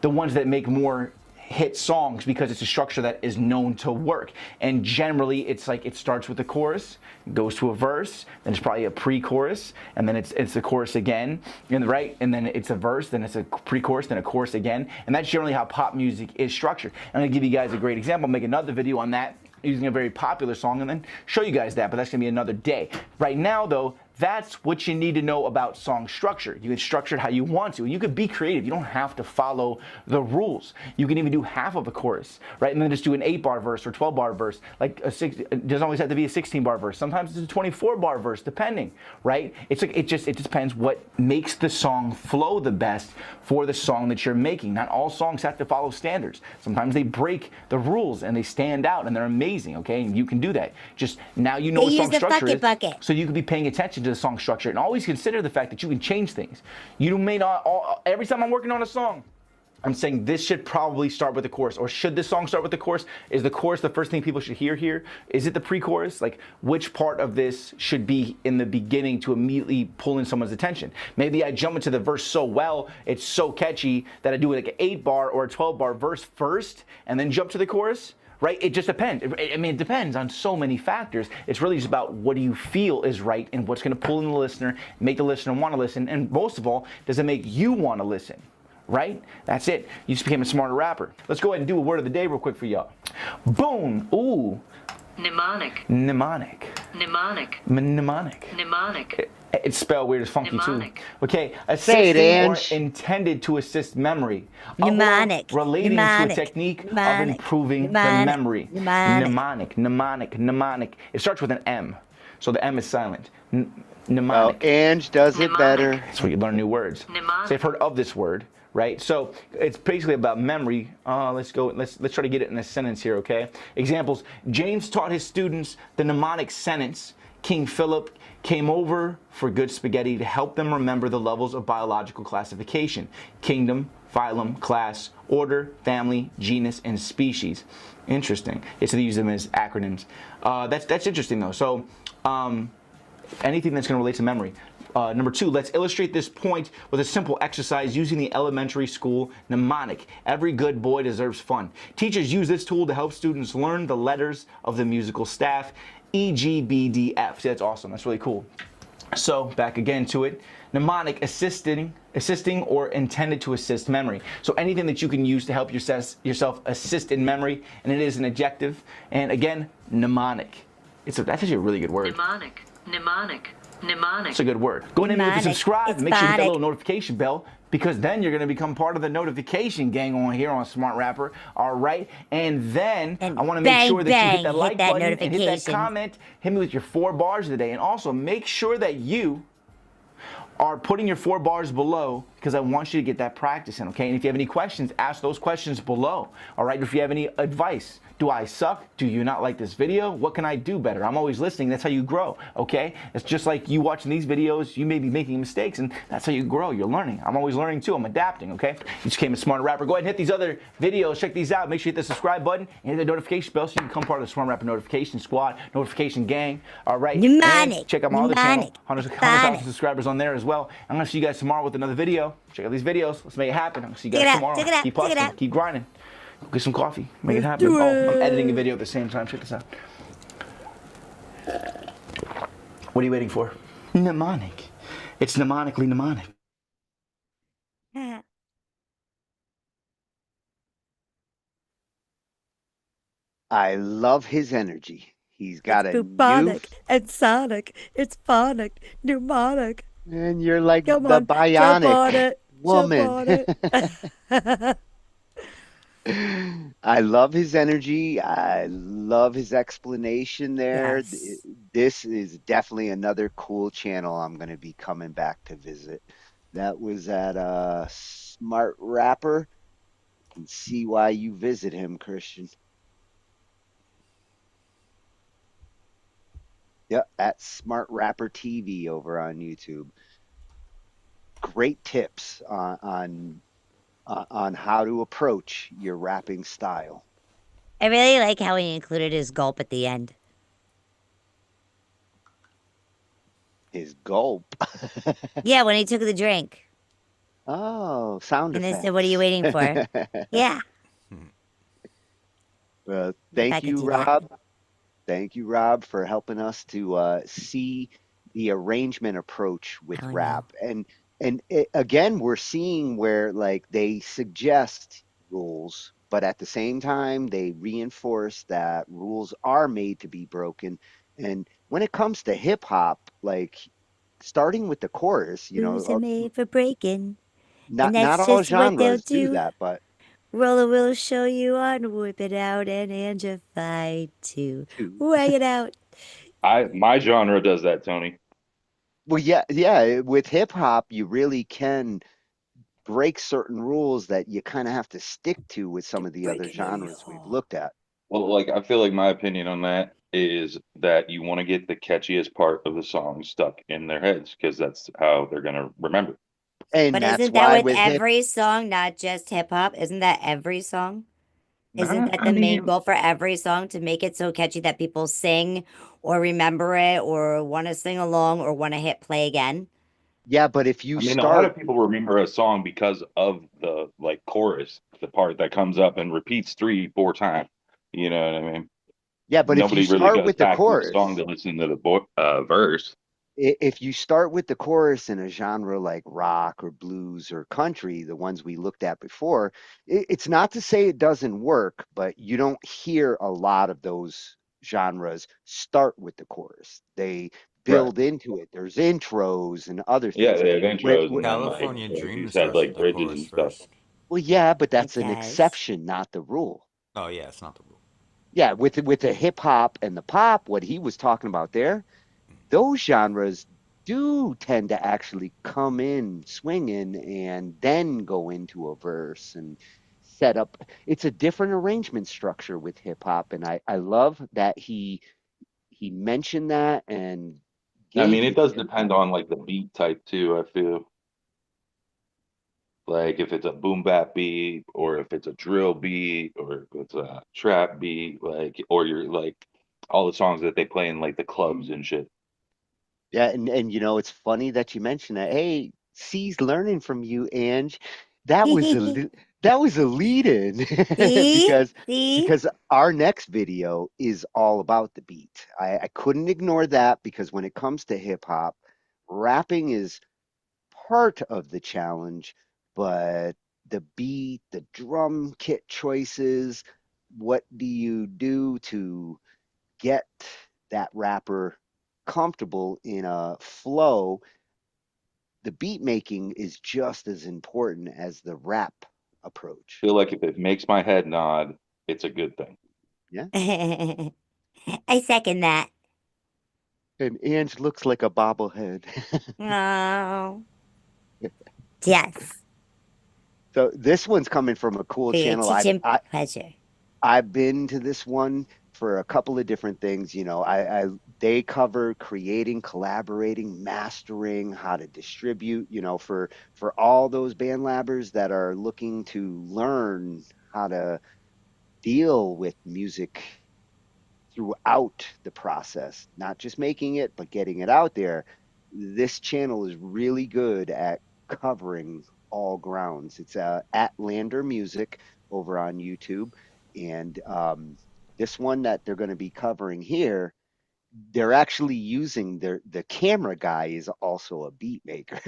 the ones that make more hit songs because it's a structure that is known to work. And generally it's like it starts with the chorus, goes to a verse, then it's probably a pre-chorus, and then it's the chorus again, right? And then it's a verse, then it's a pre-chorus, then a chorus again. And that's generally how pop music is structured. I'm gonna give you guys a great example. I'll make another video on that using a very popular song and then show you guys that, but that's gonna be another day. Right now though, that's what you need to know about song structure. You can structure it how you want to. You can be creative. You don't have to follow the rules. You can even do half of a chorus, right? And then just do an 8-bar verse or 12-bar verse. Like it doesn't always have to be a 16-bar verse. Sometimes it's a 24-bar verse, depending, right? It's like it just depends what makes the song flow the best for the song that you're making. Not all songs have to follow standards. Sometimes they break the rules and they stand out and they're amazing, okay? And you can do that. Just now you know what song structure is, so you can be paying attention to the song structure, and always consider the fact that you can change things. You may not, every time I'm working on a song, I'm saying this should probably start with the chorus, or should this song start with the chorus? Is the chorus the first thing people should hear here? Is it the pre-chorus? Like, which part of this should be in the beginning to immediately pull in someone's attention? Maybe I jump into the verse so well, it's so catchy that I do like an 8-bar or a 12-bar verse first, and then jump to the chorus. Right? It just depends. I mean, it depends on so many factors. It's really just about what do you feel is right and what's going to pull in the listener, make the listener want to listen, and most of all, does it make you want to listen? Right? That's it. You just became a smarter rapper. Let's go ahead and do a word of the day real quick for y'all. Boom. Ooh. Mnemonic. Mnemonic. Mnemonic. Mnemonic. Mnemonic. It's spelled weird, it's funky Mnemonic. too. Okay, Say it, assisting or Ange. intended to assist memory. Mnemonic. Relating to a Mnemonic. technique of Mnemonic. improving the Mnemonic. memory. Mnemonic. Mnemonic. It starts with an M, so the M is silent. Oh, Mnemonic. Ange does it better. That's where you learn new words. Mnemonic. So I've heard of this word, right? So it's basically about memory. Let's try to get it in a sentence here, okay? Examples: James taught his students the mnemonic sentence. King Philip came over for good spaghetti to help them remember the levels of biological classification: kingdom, phylum, class, order, family, genus, and species. Interesting. So they use them as acronyms. That's interesting though. So anything that's going to relate to memory. Number 2, let's illustrate this point with a simple exercise using the elementary school mnemonic. Every good boy deserves fun. Teachers use this tool to help students learn the letters of the musical staff. E, G, B, D, F. See, that's awesome. That's really cool. So back again to it. Mnemonic, assisting or intended to assist memory. So anything that you can use to help yourself assist in memory, and it is an adjective. And again, mnemonic. That's actually a really good word. Mnemonic. Mnemonic. Mnemonic. It's a good word. Go ahead and hit the subscribe. It's Make sure you hit that mnemonic. little notification bell, because then you're going to become part of the notification gang on here on Smart Rapper. All right. And then I want to make bang, sure that you hit that bang, like hit that button and hit that notification. comment. Hit me with your 4 bars of the day. And also make sure that you are putting your 4 bars below, because I want you to get that practice in, okay? And if you have any questions, ask those questions below, all right? If you have any advice, do I suck? Do you not like this video? What can I do better? I'm always listening. That's how you grow, okay? It's just like you watching these videos, you may be making mistakes, and that's how you grow. You're learning. I'm always learning too. I'm adapting, okay? You just became a Smarter Rapper. Go ahead and hit these other videos. Check these out. Make sure you hit the subscribe button and hit the notification bell so you can become part of the Smart Rapper notification squad, notification gang, all right? Mnemonic. And check out my other channel. Mnemonic. 100,000 subscribers on there as well. I'm going to see you guys tomorrow with another video. Check out these videos. Let's make it happen. I'm going to see you guys tomorrow. Check it out. Keep Check it hustling. out. Keep grinding. Go get some coffee. Make it happen. do Oh, I'm it. editing a video at the same time. Check this out. What are you waiting for? Mnemonic. It's mnemonically mnemonic. I love his energy. He's It's got a new, bubonic and sonic. It's phonic, pneumonic. and you're like Come the on, jump bionic on it, jump woman. on it. I love his energy. I love his explanation there. Yes. This is definitely another cool channel I'm going to be coming back to visit. That was at Smart Rapper. Can see why you visit him, Christian. Yep, at Smart Rapper TV over on YouTube. Great tips on how to approach your rapping style. I really like how he included his gulp at the end. His gulp. Yeah, when he took the drink. Oh, sound And they said, "What are you effects. waiting for?" Yeah. Well, Like I thank could you, do that. Rob. Thank you, Rob, for helping us to see the arrangement approach with Oh rap. no. And again, we're seeing where like they suggest rules, but at the same time, they reinforce that rules are made to be broken. And when it comes to hip hop, like starting with the chorus, Rules are made for breaking. And not that's all just what they'll genres do do. that, but Roller will show you on, whip it out, and Angified too. two. Wag it out. My genre does that, Tony. Well, yeah, yeah. With hip hop, you really can break certain rules that you kind of have to stick to with some of the other Breaking the genres we've law. looked at. Well, like I feel like my opinion on that is that you want to get the catchiest part of the song stuck in their heads because that's how they're gonna remember. And But that's isn't that why with with hip, every song, not just hip hop? Isn't that every song? Isn't that I the main mean, goal for every song to make it so catchy that people sing or remember it or want to sing along or want to hit play again? yeah, but if you a lot start, of people remember a song because of the like chorus, the part that comes up and repeats three, four times. You know what I mean? yeah, but if you Nobody really start goes with the back to the song chorus, to listen to the verse. if you start with the chorus in a genre like rock or blues or country, the ones we looked at before, it's not to say it doesn't work, but you don't hear a lot of those genres start with the chorus. They Right. build into it. There's intros and other Yeah, things. they have When, intros when, and then like California you Dreaming just have starts with like the bridges chorus and stuff. first. well, yeah, but It that's an does. exception, not the rule. Oh yeah, it's not the rule. Yeah, with the hip hop and the pop, what he was talking about there, those genres do tend to actually come in swinging and then go into a verse and set up. It's a different arrangement structure with hip hop, and I love that he mentioned that and I gave mean, you it the does depend on like the beat type too, I feel. Like if it's a boom bap beat or if it's a drill beat or if it's a trap beat, like or you're like all the songs that they play in like the clubs and shit. yeah, and it's funny that you mentioned that. Hey, C's learning from you, Ange. That was that was a lead in See? because See? because our next video is all about the beat. I couldn't ignore that because when it comes to hip hop, rapping is part of the challenge, but the beat, the drum kit choices, what do you do to get that rapper comfortable in a flow? The beat making is just as important as the rap approach. Feel like if it makes my head nod, it's a good thing. Yeah. I second that. And Ange looks like a bobblehead. Oh. Yes. So this one's coming from a cool For your channel. teaching pleasure. I've been to this one for a couple of different things. I they cover creating, collaborating, mastering, how to distribute. For all those band labbers that are looking to learn how to deal with music throughout the process, not just making it, but getting it out there. This channel is really good at covering all grounds. It's at Lander Music over on YouTube. And this one that they're going to be covering here, they're actually using the camera guy is also a beat maker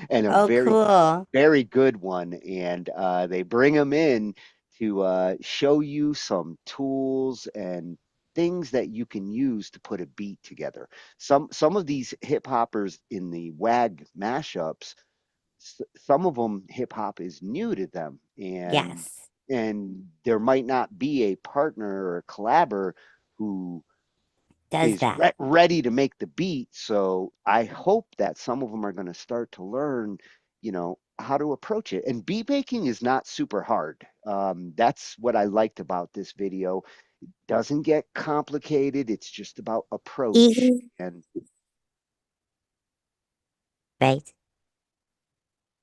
and a Oh, cool. very good one. And they bring him in to show you some tools and things that you can use to put a beat together. Some of these hip hoppers in the WAG mashups, some of them hip hop is new to them, Yes. and there might not be a partner or a collabor who Does is that. ready to make the beat. So I hope that some of them are going to start to learn, how to approach it. And beat making is not super hard. That's what I liked about this video. Doesn't get complicated. It's just about approach. Easy. And Right.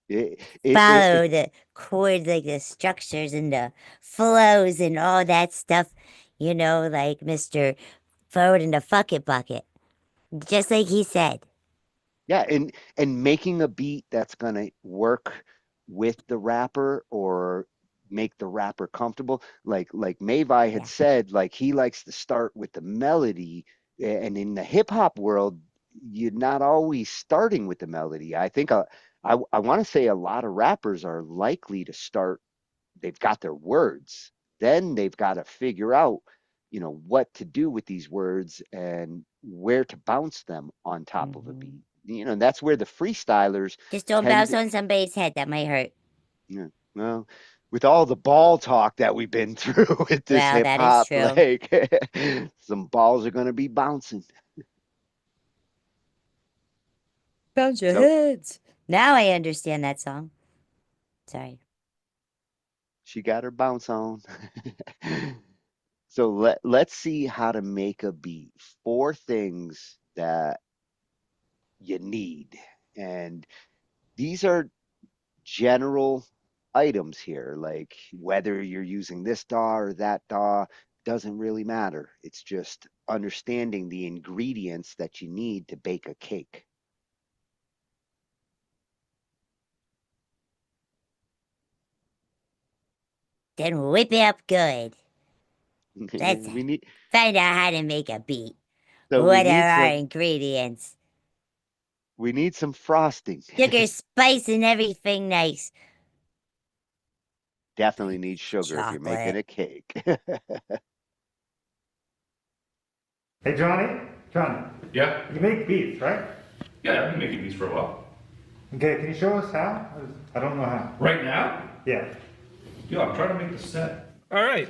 it, it Follow the chords, like the structures and the flows and all that stuff, like Mr. Forward in the fuck it bucket. Just like he said. Yeah, and making a beat that's gonna work with the rapper or make the rapper comfortable. Like Mavi had Yeah. said, like he likes to start with the melody, and in the hip hop world, you're not always starting with the melody. I think I want to say a lot of rappers are likely to start. They've got their words, then they've got to figure out, what to do with these words and where to bounce them on top of a Hmm. beat. That's where the freestylers Just don't tend bounce to, on somebody's head. That might hurt. yeah, well, with all the ball talk that we've been through with this Well, hip that is hop, true. like some balls are going to be bouncing. Bounce your So heads. Now I understand that song. Sorry. she got her bounce on. So let's see how to make a beat. Four things that you need. And these are general items here, like whether you're using this DAW or that DAW doesn't really matter. It's just understanding the ingredients that you need to bake a cake. Then whip it up good. Let's we need find out how to make a beat. so What are our ingredients? we need some frosting. Sugar, spice, and everything nice. Definitely need sugar if you're making Chocolate. a cake. Hey, Johnny? Johnny, Yeah? you make beats, right? Yeah, I've been making these for a while. Okay, can you show us how? I don't know how. Right now? Yeah. Yo, I'm trying to make the set. Alright,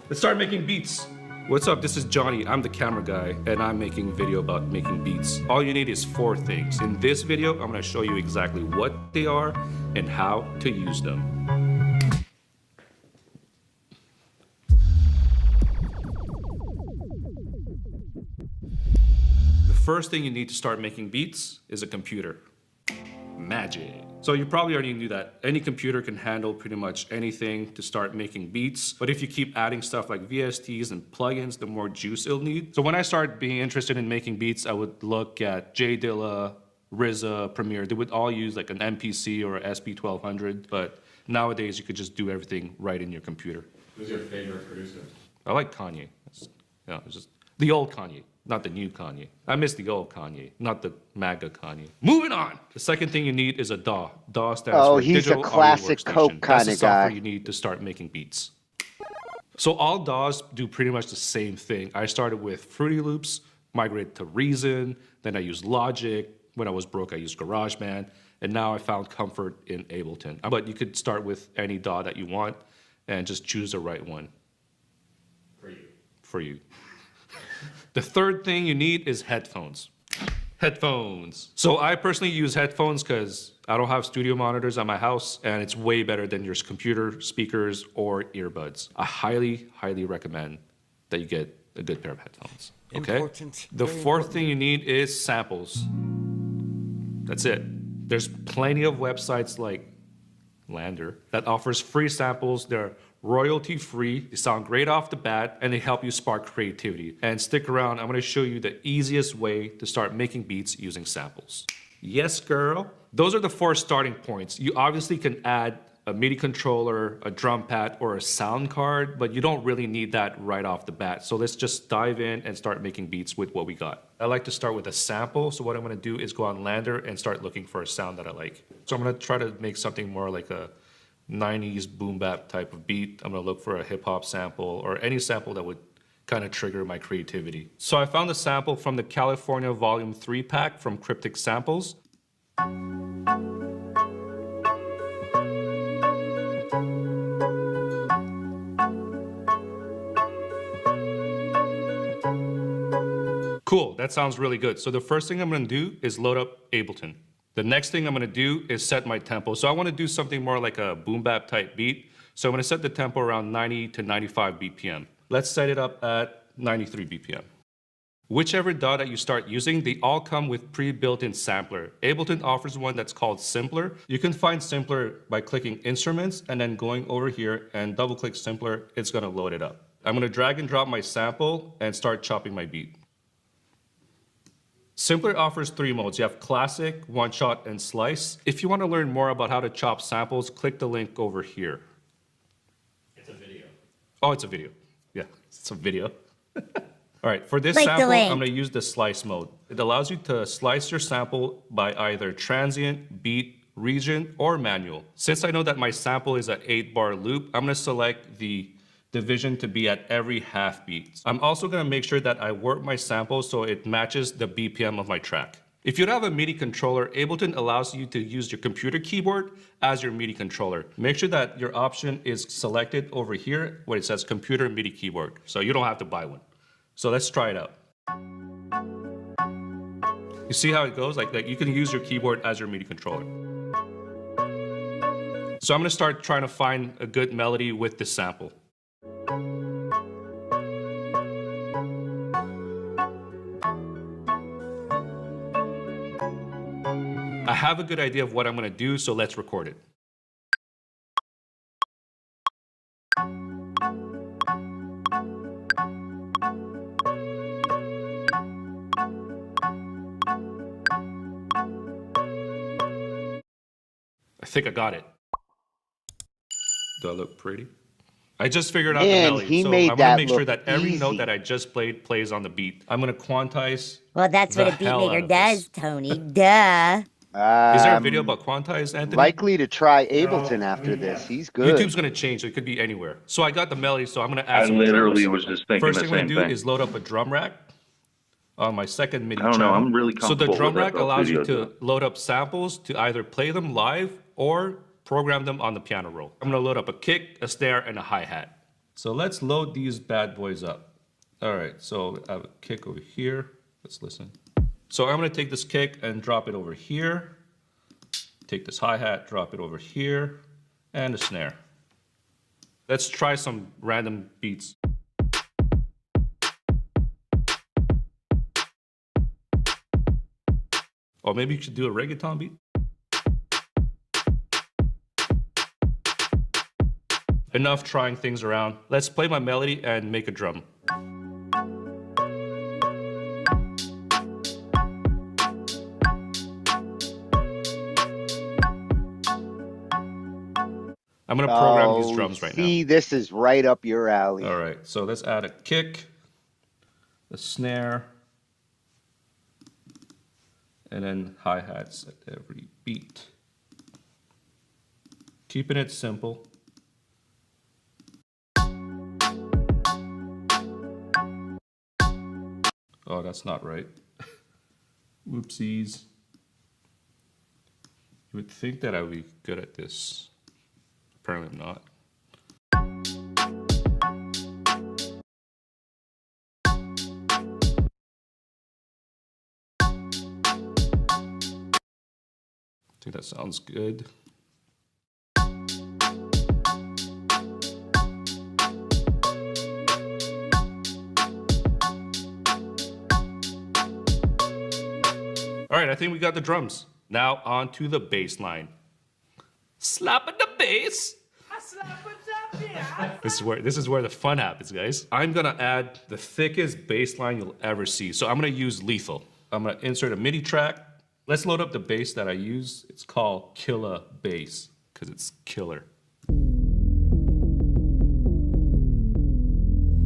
let's start making beats. What's up? This is Johnny. I'm the camera guy, and I'm making a video about making beats. All you need is four things. In this video, I'm gonna show you exactly what they are and how to use them. The first thing you need to start making beats is a computer. Magic. So you probably already knew that any computer can handle pretty much anything to start making beats. But if you keep adding stuff like VSTs and plugins, the more juice it'll need. So when I started being interested in making beats, I would look at J Dilla, RZA, Premiere. They would all use like an MPC or a SP1200. But nowadays you could just do everything right in your computer. Who's your favorite producer? I like Kanye. It's just the old Kanye, not the new Kanye. I miss the old Kanye, not the MAGA Kanye. Moving on. The second thing you need is a DAW. DAW stands for He's a Digital Audio classic Workstation. Coke That's kind the of software guy. you need to start making beats. So all DAWs do pretty much the same thing. I started with Fruity Loops, migrated to Reason, then I used Logic. When I was broke, I used GarageBand, and now I found comfort in Ableton. But you could start with any DAW that you want and just choose the right one. For you. The third thing you need is headphones. Headphones. So I personally use headphones because I don't have studio monitors at my house, and it's way better than your computer speakers or earbuds. I highly, highly recommend that you get a good pair of headphones. Okay? Important. The Very fourth important. thing you need is samples. That's it. There's plenty of websites like Lander that offers free samples. They're royalty free, they sound great off the bat, and they help you spark creativity. And stick around, I'm gonna show you the easiest way to start making beats using samples. Yes, girl. Those are the four starting points. You obviously can add a MIDI controller, a drum pad, or a sound card, but you don't really need that right off the bat. So let's just dive in and start making beats with what we got. I like to start with a sample. So what I'm gonna do is go on Lander and start looking for a sound that I like. So I'm gonna try to make something more like a 90s boom bap type of beat. I'm gonna look for a hip hop sample or any sample that would kind of trigger my creativity. So I found a sample from the California Volume 3 pack from Cryptic Samples. Cool, that sounds really good. So the first thing I'm gonna do is load up Ableton. The next thing I'm gonna do is set my tempo. So I wanna do something more like a boom bap type beat. So I'm gonna set the tempo around 90 to 95 BPM. Let's set it up at 93 BPM. Whichever DAW that you start using, they all come with pre-built-in sampler. Ableton offers one that's called Simpler. You can find Simpler by clicking Instruments and then going over here and double-click Simpler. It's gonna load it up. I'm gonna drag and drop my sample and start chopping my beat. Simpler offers 3 modes. You have Classic, One Shot, and Slice. If you want to learn more about how to chop samples, click the link over here. It's a video. Oh, it's a video. Yeah, it's a video. All right, for this Click the sample, link. I'm gonna use the slice mode. It allows you to slice your sample by either transient, beat, region, or manual. Since I know that my sample is an 8-bar loop, I'm gonna select the division to be at every half beat. I'm also gonna make sure that I work my sample so it matches the BPM of my track. If you have a MIDI controller, Ableton allows you to use your computer keyboard as your MIDI controller. Make sure that your option is selected over here where it says computer MIDI keyboard, so you don't have to buy one. So let's try it out. You see how it goes? Like you can use your keyboard as your MIDI controller. So I'm gonna start trying to find a good melody with this sample. I have a good idea of what I'm gonna do, so let's record it. I think I got it. Do I look pretty? I just figured out the Man, melody, he so made I'm gonna that make sure look that every note easy. that I just played plays on the beat. I'm gonna quantize. Well, that's what the a beat hell out maker of this. does, Tony. Duh. Is there a video about quantize, Anthony? Likely to try Ableton after this. He's good. YouTube's gonna change, so it could be anywhere. So I got the melody, so I'm gonna add I some literally drums. was just thinking First the thing I'm same gonna do thing. is load up a drum rack on my second MIDI I don't know, channel. I'm really So the comfortable drum with rack FL allows you Studio, to load up samples to either play them live or program them on the piano roll. I'm gonna load up a kick, a snare, and a hi-hat. So let's load these bad boys up. All right, so I have a kick over here. Let's listen. So I'm gonna take this kick and drop it over here. Take this hi-hat, drop it over here, and a snare. Let's try some random beats. Or maybe you should do a reggaeton beat. Enough trying things around. Let's play my melody and make a drum. I'm gonna program these drums right now. See, this is right up your alley. All right, so let's add a kick, a snare, and then hi-hats at every beat. Keeping it simple. Oh, that's not right. Whoopsies. You would think that I would be good at this. Apparently I'm not. I think that sounds good. All right, I think we got the drums. Now on to the bass line. Slapping the bass. This is where the fun happens, guys. I'm gonna add the thickest bass line you'll ever see. So I'm gonna use Lethal. I'm gonna insert a MIDI track. Let's load up the bass that I use. It's called Killa Bass, because it's killer.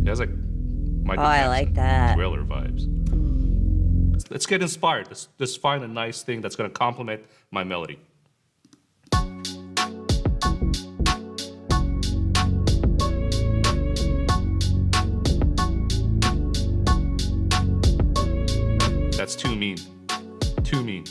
It has like Oh, Michael I like Jackson that. Thriller vibes. Let's get inspired. Let's find a nice thing that's gonna complement my melody. That's too mean. Too mean.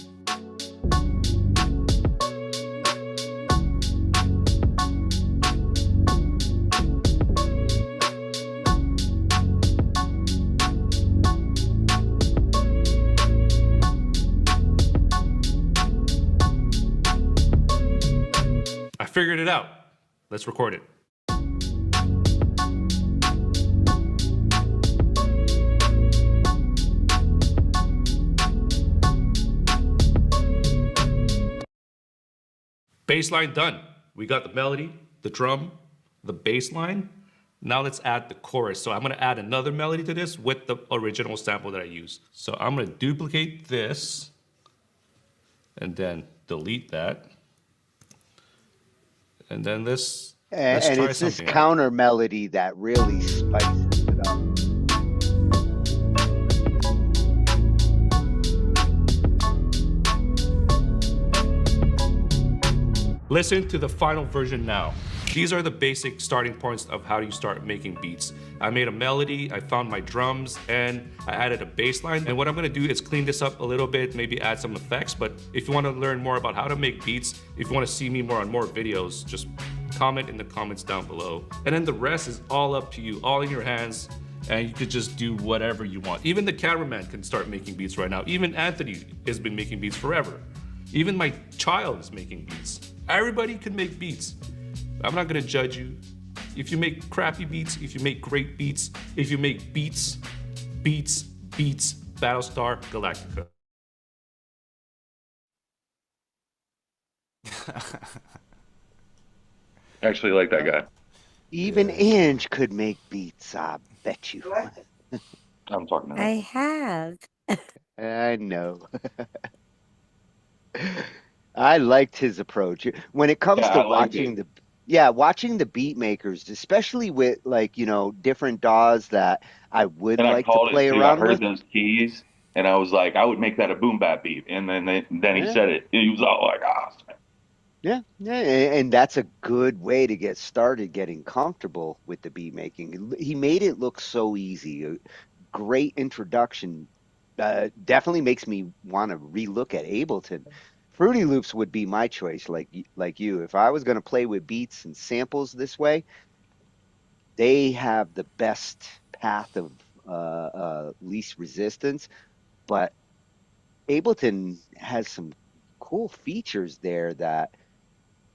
I figured it out. Let's record it. Bass line done. We got the melody, the drum, the bass line. Now let's add the chorus. So I'm gonna add another melody to this with the original sample that I used. So I'm gonna duplicate this and then delete that. And then let's And try it's this something out. counter melody that really spices it up. Listen to the final version now. These are the basic starting points of how you start making beats. I made a melody, I found my drums, and I added a bass line. And what I'm gonna do is clean this up a little bit, maybe add some effects. But if you wanna learn more about how to make beats, if you wanna see me more on more videos, just comment in the comments down below. And then the rest is all up to you, all in your hands. And you could just do whatever you want. Even the cameraman can start making beats right now. Even Anthony has been making beats forever. Even my child is making beats. Everybody can make beats. I'm not gonna judge you. If you make crappy beats, if you make great beats, if you make beats, Battlestar Galactica. Actually like that guy. Even Ange could make beats, I bet you. I'm talking to I him. have. I know. I liked his approach. When it comes Yeah, to I liked it. watching the beat makers, especially with like, different DAWs that I would And I like to called it play too. I around heard with. those keys and I was like, I would make that a boom bap beat. And then he Yeah. said it. He was all like, ah. Yeah, yeah, and that's a good way to get started getting comfortable with the beat making. He made it look so easy. A great introduction. Definitely makes me want to relook at Ableton. Fruity Loops would be my choice, like you. If I was going to play with beats and samples this way, they have the best path of least resistance. But Ableton has some cool features there that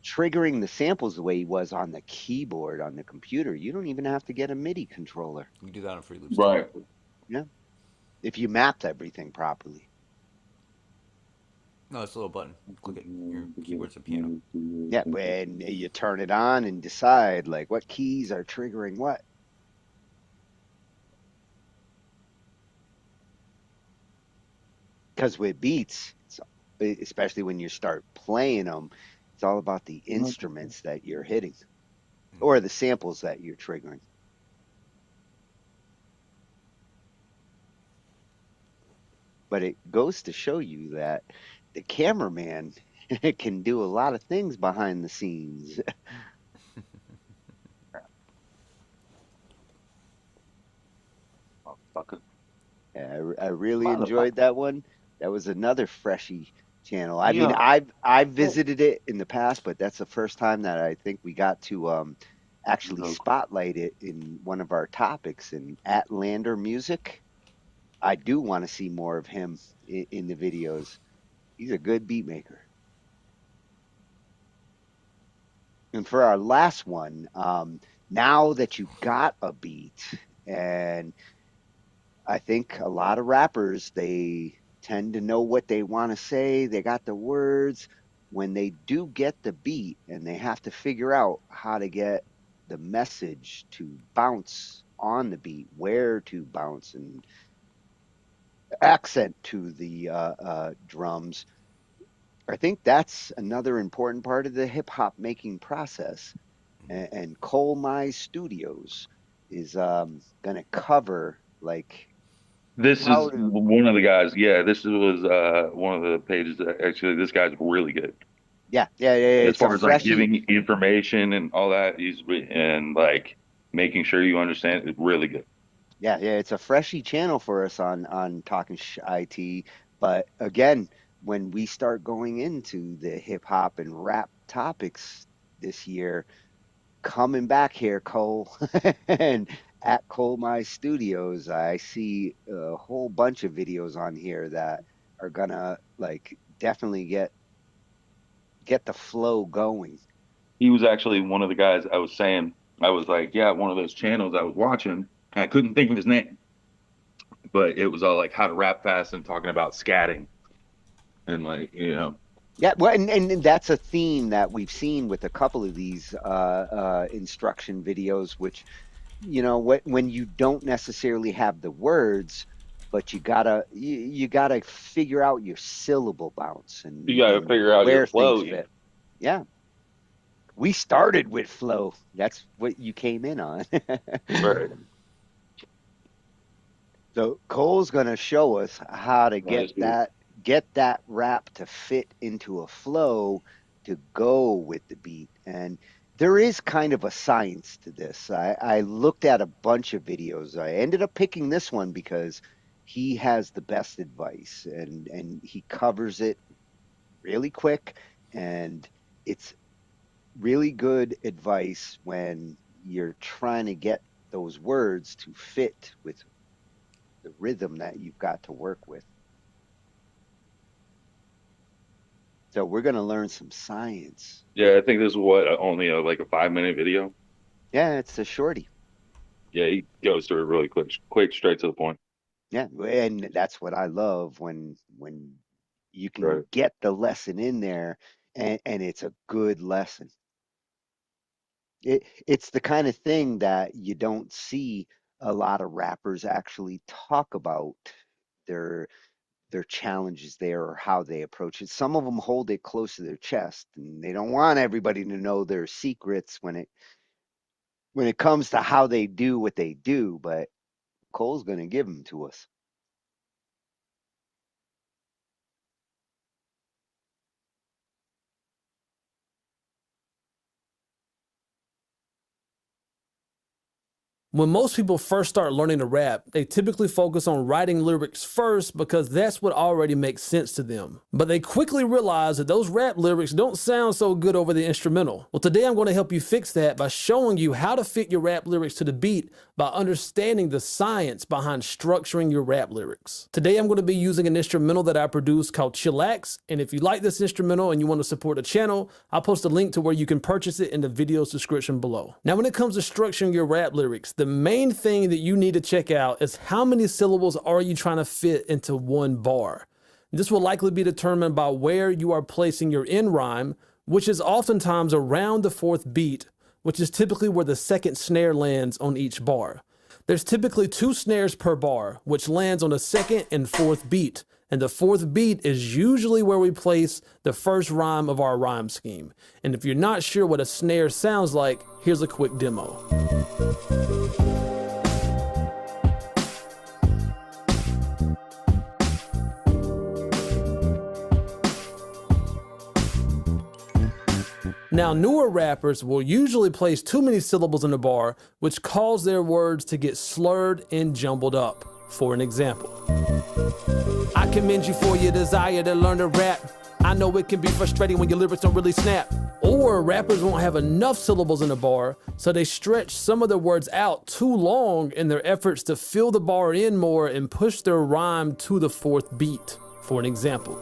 triggering the samples the way he was on the keyboard on the computer, you don't even have to get a MIDI controller. You can do that on Free Loops too. Right. Yeah. If you mapped everything properly. No, it's a little button. Click it. Your keyboard's a piano. Yeah, when you turn it on and decide like what keys are triggering what. Because with beats, especially when you start playing them, it's all about the instruments that you're hitting or the samples that you're triggering. But it goes to show you that the cameraman can do a lot of things behind the scenes. Motherfucker. Yeah, I really enjoyed Motherfucker. that one. That was another Freshie channel. I mean, Yeah. I've visited it in the past, but that's the first time that I think we got to actually spotlight it in one of our topics in Atlander Music. I do want to see more of him in the videos. He's a good beat maker. And for our last one, now that you got a beat, and I think a lot of rappers, they tend to know what they want to say, they got the words. When they do get the beat and they have to figure out how to get the message to bounce on the beat, where to bounce, and accent to the drums, I think that's another important part of the hip hop making process. And Cole My Studios, is gonna cover like This how is to. one of the guys. Yeah, this was one of the pages that actually this guy's really good Yeah, yeah, yeah, yeah, as it's a far as like freshie. giving information and all that. And like making sure you understand. It's really good. Yeah, yeah, it's a freshy channel for us on Talkin Shhh I.T. But again, when we start going into the hip hop and rap topics this year, coming back here, Cole, and at Cole My Studios, I see a whole bunch of videos on here that are gonna like definitely get the flow going. He was actually one of the guys I was saying. I was like, yeah, one of those channels I was watching. I couldn't think of his name, but it was all like how to rap fast and talking about scatting and like Yeah, well, and that's a theme that we've seen with a couple of these instruction videos, which, when you don't necessarily have the words, but you gotta figure out your syllable bounce you got to and figure out your where things flow. fit. Yeah, we started with flow. That's what you came in on. Right. So Cole's gonna show us how to Nice, dude. get that rap to fit into a flow to go with the beat. And there is kind of a science to this. I looked at a bunch of videos. I ended up picking this one because he has the best advice and he covers it really quick, and it's really good advice when you're trying to get those words to fit with the rhythm that you've got to work with. So we're going to learn some science. Yeah, I think this is what only like a 5 minute video. Yeah, it's a shorty. Yeah, he goes through it really quick, straight to the point. Yeah, and that's what I love when you can Right. get the lesson in there, and it's a good lesson. It's the kind of thing that you don't see a lot of rappers actually talk about their their challenges there or how they approach it. Some of them hold it close to their chest and they don't want everybody to know their secrets when it comes to how they do what they do, but Cole's going to give them to us. When most people first start learning to rap, they typically focus on writing lyrics first because that's what already makes sense to them. But they quickly realize that those rap lyrics don't sound so good over the instrumental. Well, today I'm going to help you fix that by showing you how to fit your rap lyrics to the beat by understanding the science behind structuring your rap lyrics. Today I'm going to be using an instrumental that I produced called Chillax, and if you like this instrumental and you want to support the channel, I'll post a link to where you can purchase it in the video's description below. Now, when it comes to structuring your rap lyrics, the main thing that you need to check out is how many syllables are you trying to fit into one bar. This will likely be determined by where you are placing your end rhyme, which is oftentimes around the fourth beat, which is typically where the second snare lands on each bar. There's typically 2 snares per bar, which lands on the second and fourth beat, and the fourth beat is usually where we place the first rhyme of our rhyme scheme. And if you're not sure what a snare sounds like, here's a quick demo. Now, newer rappers will usually place too many syllables in a bar, which cause their words to get slurred and jumbled up. For an example, I commend you for your desire to learn to rap. I know it can be frustrating when your lyrics don't really snap. Or rappers won't have enough syllables in a bar, so they stretch some of their words out too long in their efforts to fill the bar in more and push their rhyme to the fourth beat. For an example,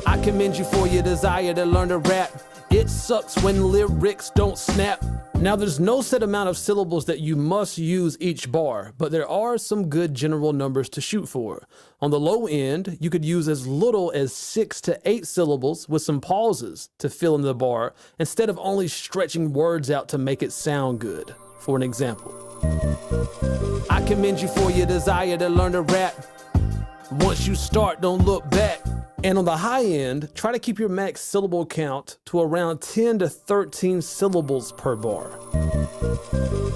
I commend you for your desire to learn to rap. It sucks when lyrics don't snap. Now, there's no set amount of syllables that you must use each bar, but there are some good general numbers to shoot for. On the low end, you could use as little as 6 to 8 syllables with some pauses to fill in the bar instead of only stretching words out to make it sound good. For an example, I commend you for your desire to learn to rap. Once you start, don't look back. And on the high end, try to keep your max syllable count to around 10 to 13 syllables per bar.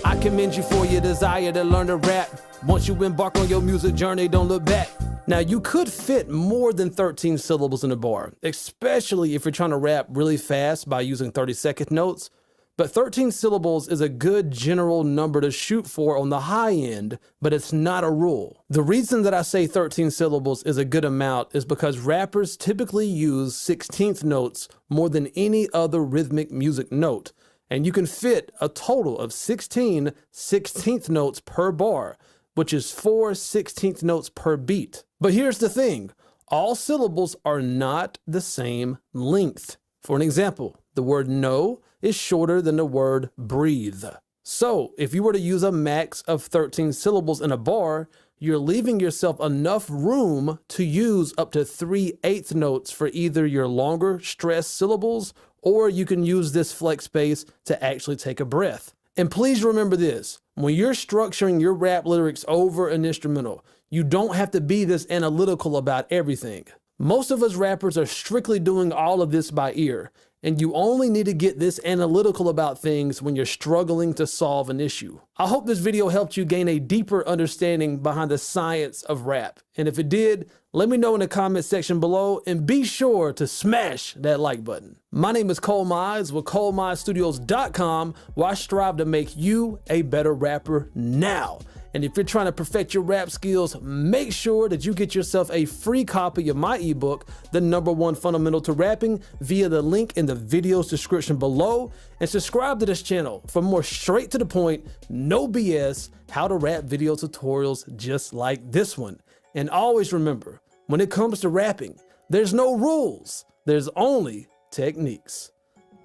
I commend you for your desire to learn to rap. Once you embark on your music journey, don't look back. Now, you could fit more than 13 syllables in a bar, especially if you're trying to rap really fast by using 30-second notes. But 13 syllables is a good general number to shoot for on the high end, but it's not a rule. The reason that I say 13 syllables is a good amount is because rappers typically use 16th notes more than any other rhythmic music note, and you can fit a total of 16 16th notes per bar, which is 4 16th notes per beat. But here's the thing, all syllables are not the same length. For an example, the word no is shorter than the word breathe. So if you were to use a max of 13 syllables in a bar, you're leaving yourself enough room to use up to 3/8 notes for either your longer stressed syllables, or you can use this flex space to actually take a breath. And please remember this, when you're structuring your rap lyrics over an instrumental, you don't have to be this analytical about everything. Most of us rappers are strictly doing all of this by ear, and you only need to get this analytical about things when you're struggling to solve an issue. I hope this video helped you gain a deeper understanding behind the science of rap. And if it did, let me know in the comment section below, and be sure to smash that like button. My name is Cole Mize with ColeMizeStudios.com, where I strive to make you a better rapper now. And if you're trying to perfect your rap skills, make sure that you get yourself a free copy of my ebook, The #1 Fundamental to Rapping, via the link in the video's description below. And subscribe to this channel for more straight to the point, no BS, how to rap video tutorials just like this one. And always remember, when it comes to rapping, there's no rules, there's only techniques.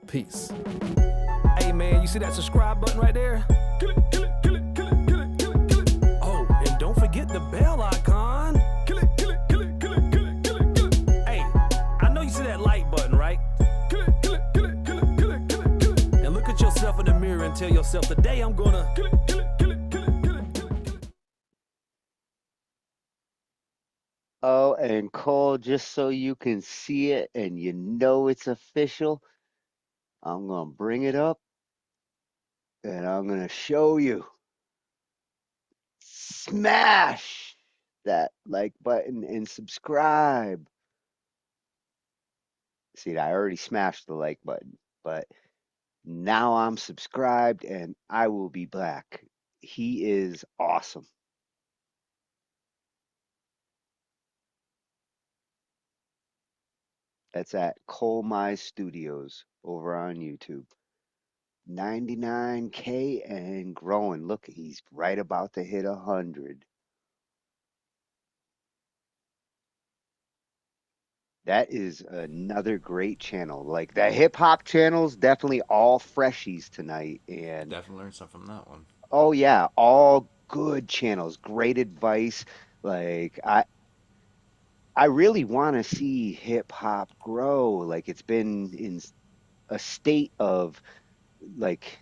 Peace. Hey man, you see that subscribe button right there? Don't forget the bell icon. Hey, I know you see that like button, right? And look at yourself in the mirror and tell yourself, today I'm gonna. Oh, and Cole, just so you can see it and you know it's official, I'm going to bring it up and I'm going to show you. Smash that like button and subscribe. See, I already smashed the like button, but now I'm subscribed and I will be back. He is awesome. That's at Cole My Studios over on YouTube. 99K and growing. Look, he's right about to hit 100. That is another great channel. Like the hip hop channels, definitely all freshies tonight. And Definitely learned something from that one. oh yeah, all good channels. Great advice. Like I really want to see hip hop grow. Like it's been in a state of like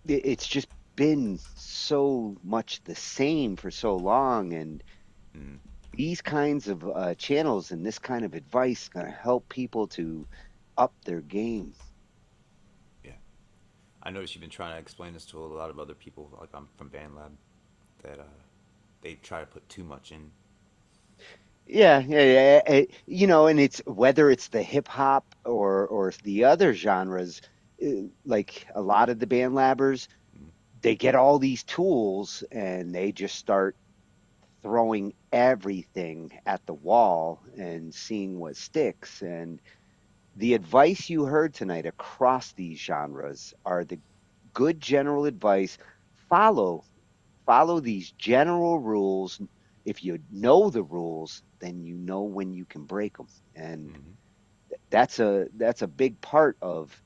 it's just been so much the same for so long, and Mm, these kinds of channels and this kind of advice going to help people to up their game. yeah. I noticed you've been trying to explain this to a lot of other people, like I'm from BandLab, that they try to put too much in. Yeah, yeah, yeah. You know, and it's whether it's the hip hop or the other genres, like a lot of the band labbers, Mm, they get all these tools and they just start throwing everything at the wall and seeing what sticks. And the advice you heard tonight across these genres are the good general advice. Follow follow these general rules. If you know the rules, then you know when you can break them. And mm-hmm. that's a big part of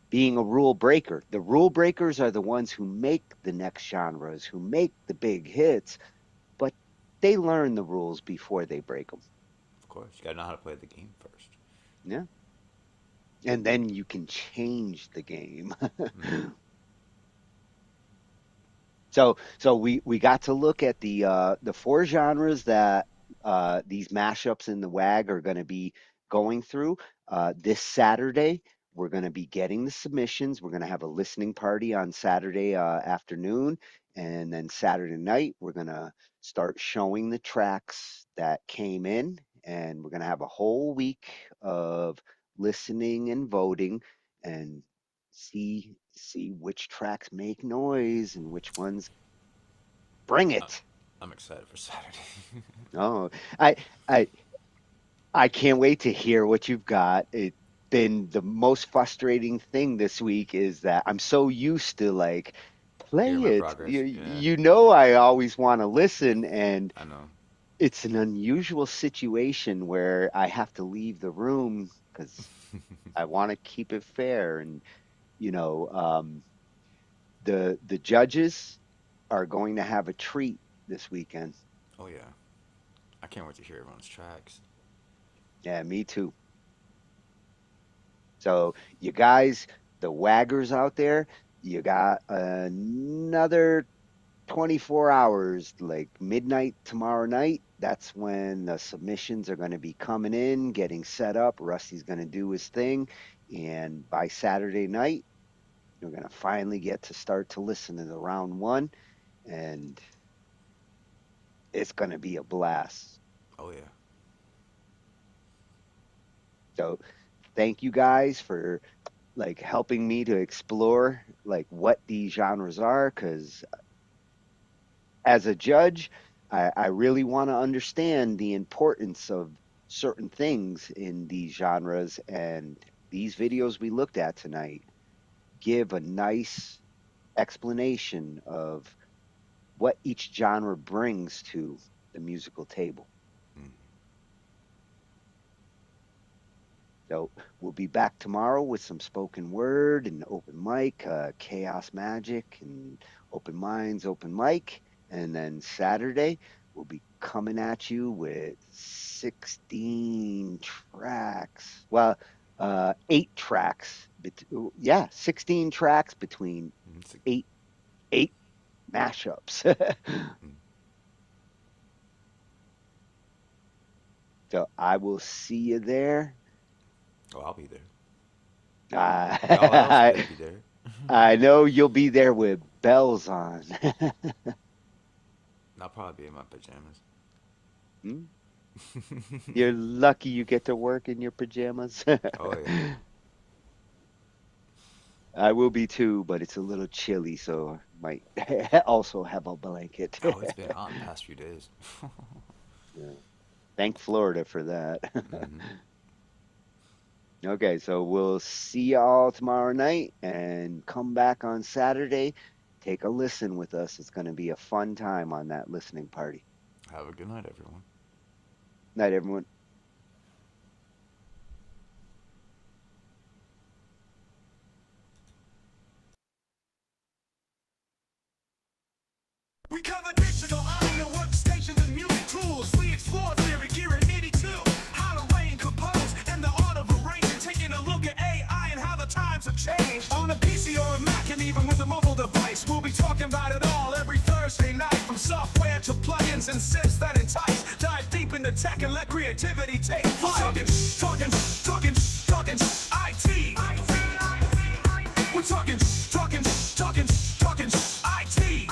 being a rule breaker. The rule breakers are the ones who make the next genres, who make the big hits, but they learn the rules before they break them. Of course, you gotta know how to play the game first. Yeah. And then you can change the game. Mm-hmm. So we got to look at the four genres that these mashups in the WAG are going to be going through. This Saturday, we're going to be getting the submissions. We're going to have a listening party on Saturday afternoon. And then Saturday night, we're going to start showing the tracks that came in. And we're going to have a whole week of listening and voting and see which tracks make noise and which ones bring it. I'm excited for Saturday. Oh, I I I can't wait to hear what you've got. It's been the most frustrating thing this week is that I'm so used to like play Hear my it. progress. You, Yeah, you know I always want to listen, and I know. it's an unusual situation where I have to leave the room because I want to keep it fair. And you know, the judges are going to have a treat this weekend. Oh yeah, I can't wait to hear everyone's tracks. Yeah, me too. So you guys, the waggers out there, you got another 24 hours, like midnight tomorrow night. That's when the submissions are going to be coming in, getting set up. Rusty's going to do his thing. And by Saturday night, you're going to finally get to start to listen to the round one. And it's going to be a blast. Oh yeah. So thank you guys for like helping me to explore like what these genres are because as a judge, I really want to understand the importance of certain things in these genres. And these videos we looked at tonight give a nice explanation of what each genre brings to the musical table. Mm. So we'll be back tomorrow with some spoken word and open mic, chaos magic and open minds, open mic. And then Saturday, we'll be coming at you with 16 tracks. Well, 8 tracks. Yeah, 16 tracks between eight mashups. So I will see you there. Oh, I'll be there. Y'all else better I, be there. I know you'll be there with bells on. I'll probably be in my pajamas. Hmm? You're lucky you get to work in your pajamas. Oh yeah. I will be too, but it's a little chilly, so I might also have a blanket. Oh, it's been hot the past few days. Yeah. Thank Florida for that. Hmm. Okay, so we'll see y'all tomorrow night and come back on Saturday. Take a listen with us. It's going to be a fun time on that listening party. Have a good night, everyone. Night, everyone. We cover digital audio workstations and music tools. We explore theory, gear, and 82. How to arrange, compose, and the art of arranging. Taking a look at AI and how the times have changed. On a PC or a Mac and even with a mobile device, we'll be talking about it all every Thursday night. From software to plugins and synths that entice. Dive deep into tech and let creativity take flight. Talkin IT. We're talking IT.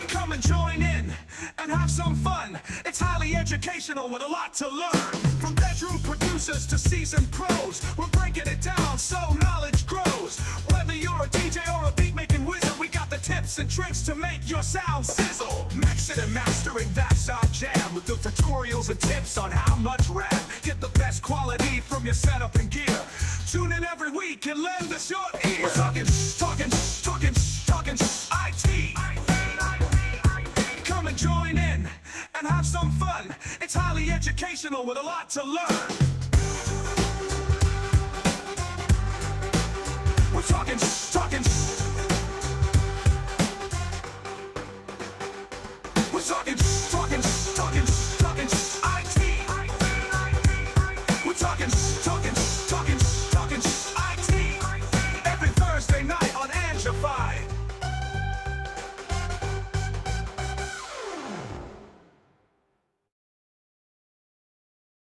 Come and join in and have some fun. It's highly educational with a lot to learn. From bedroom producers to seasoned pros, we're breaking it down so knowledge grows. Whether you're a DJ or a beat making wizard, we got the tips and tricks to make your sound sizzle. Mixing and mastering, that's our jam. With the tutorials and tips on how much rap. Get the best quality from your setup and gear. Tune in every week and lend us your ear. We're talking IT. Come and join in and have some fun. It's highly educational with a lot to learn. We're talking We're talking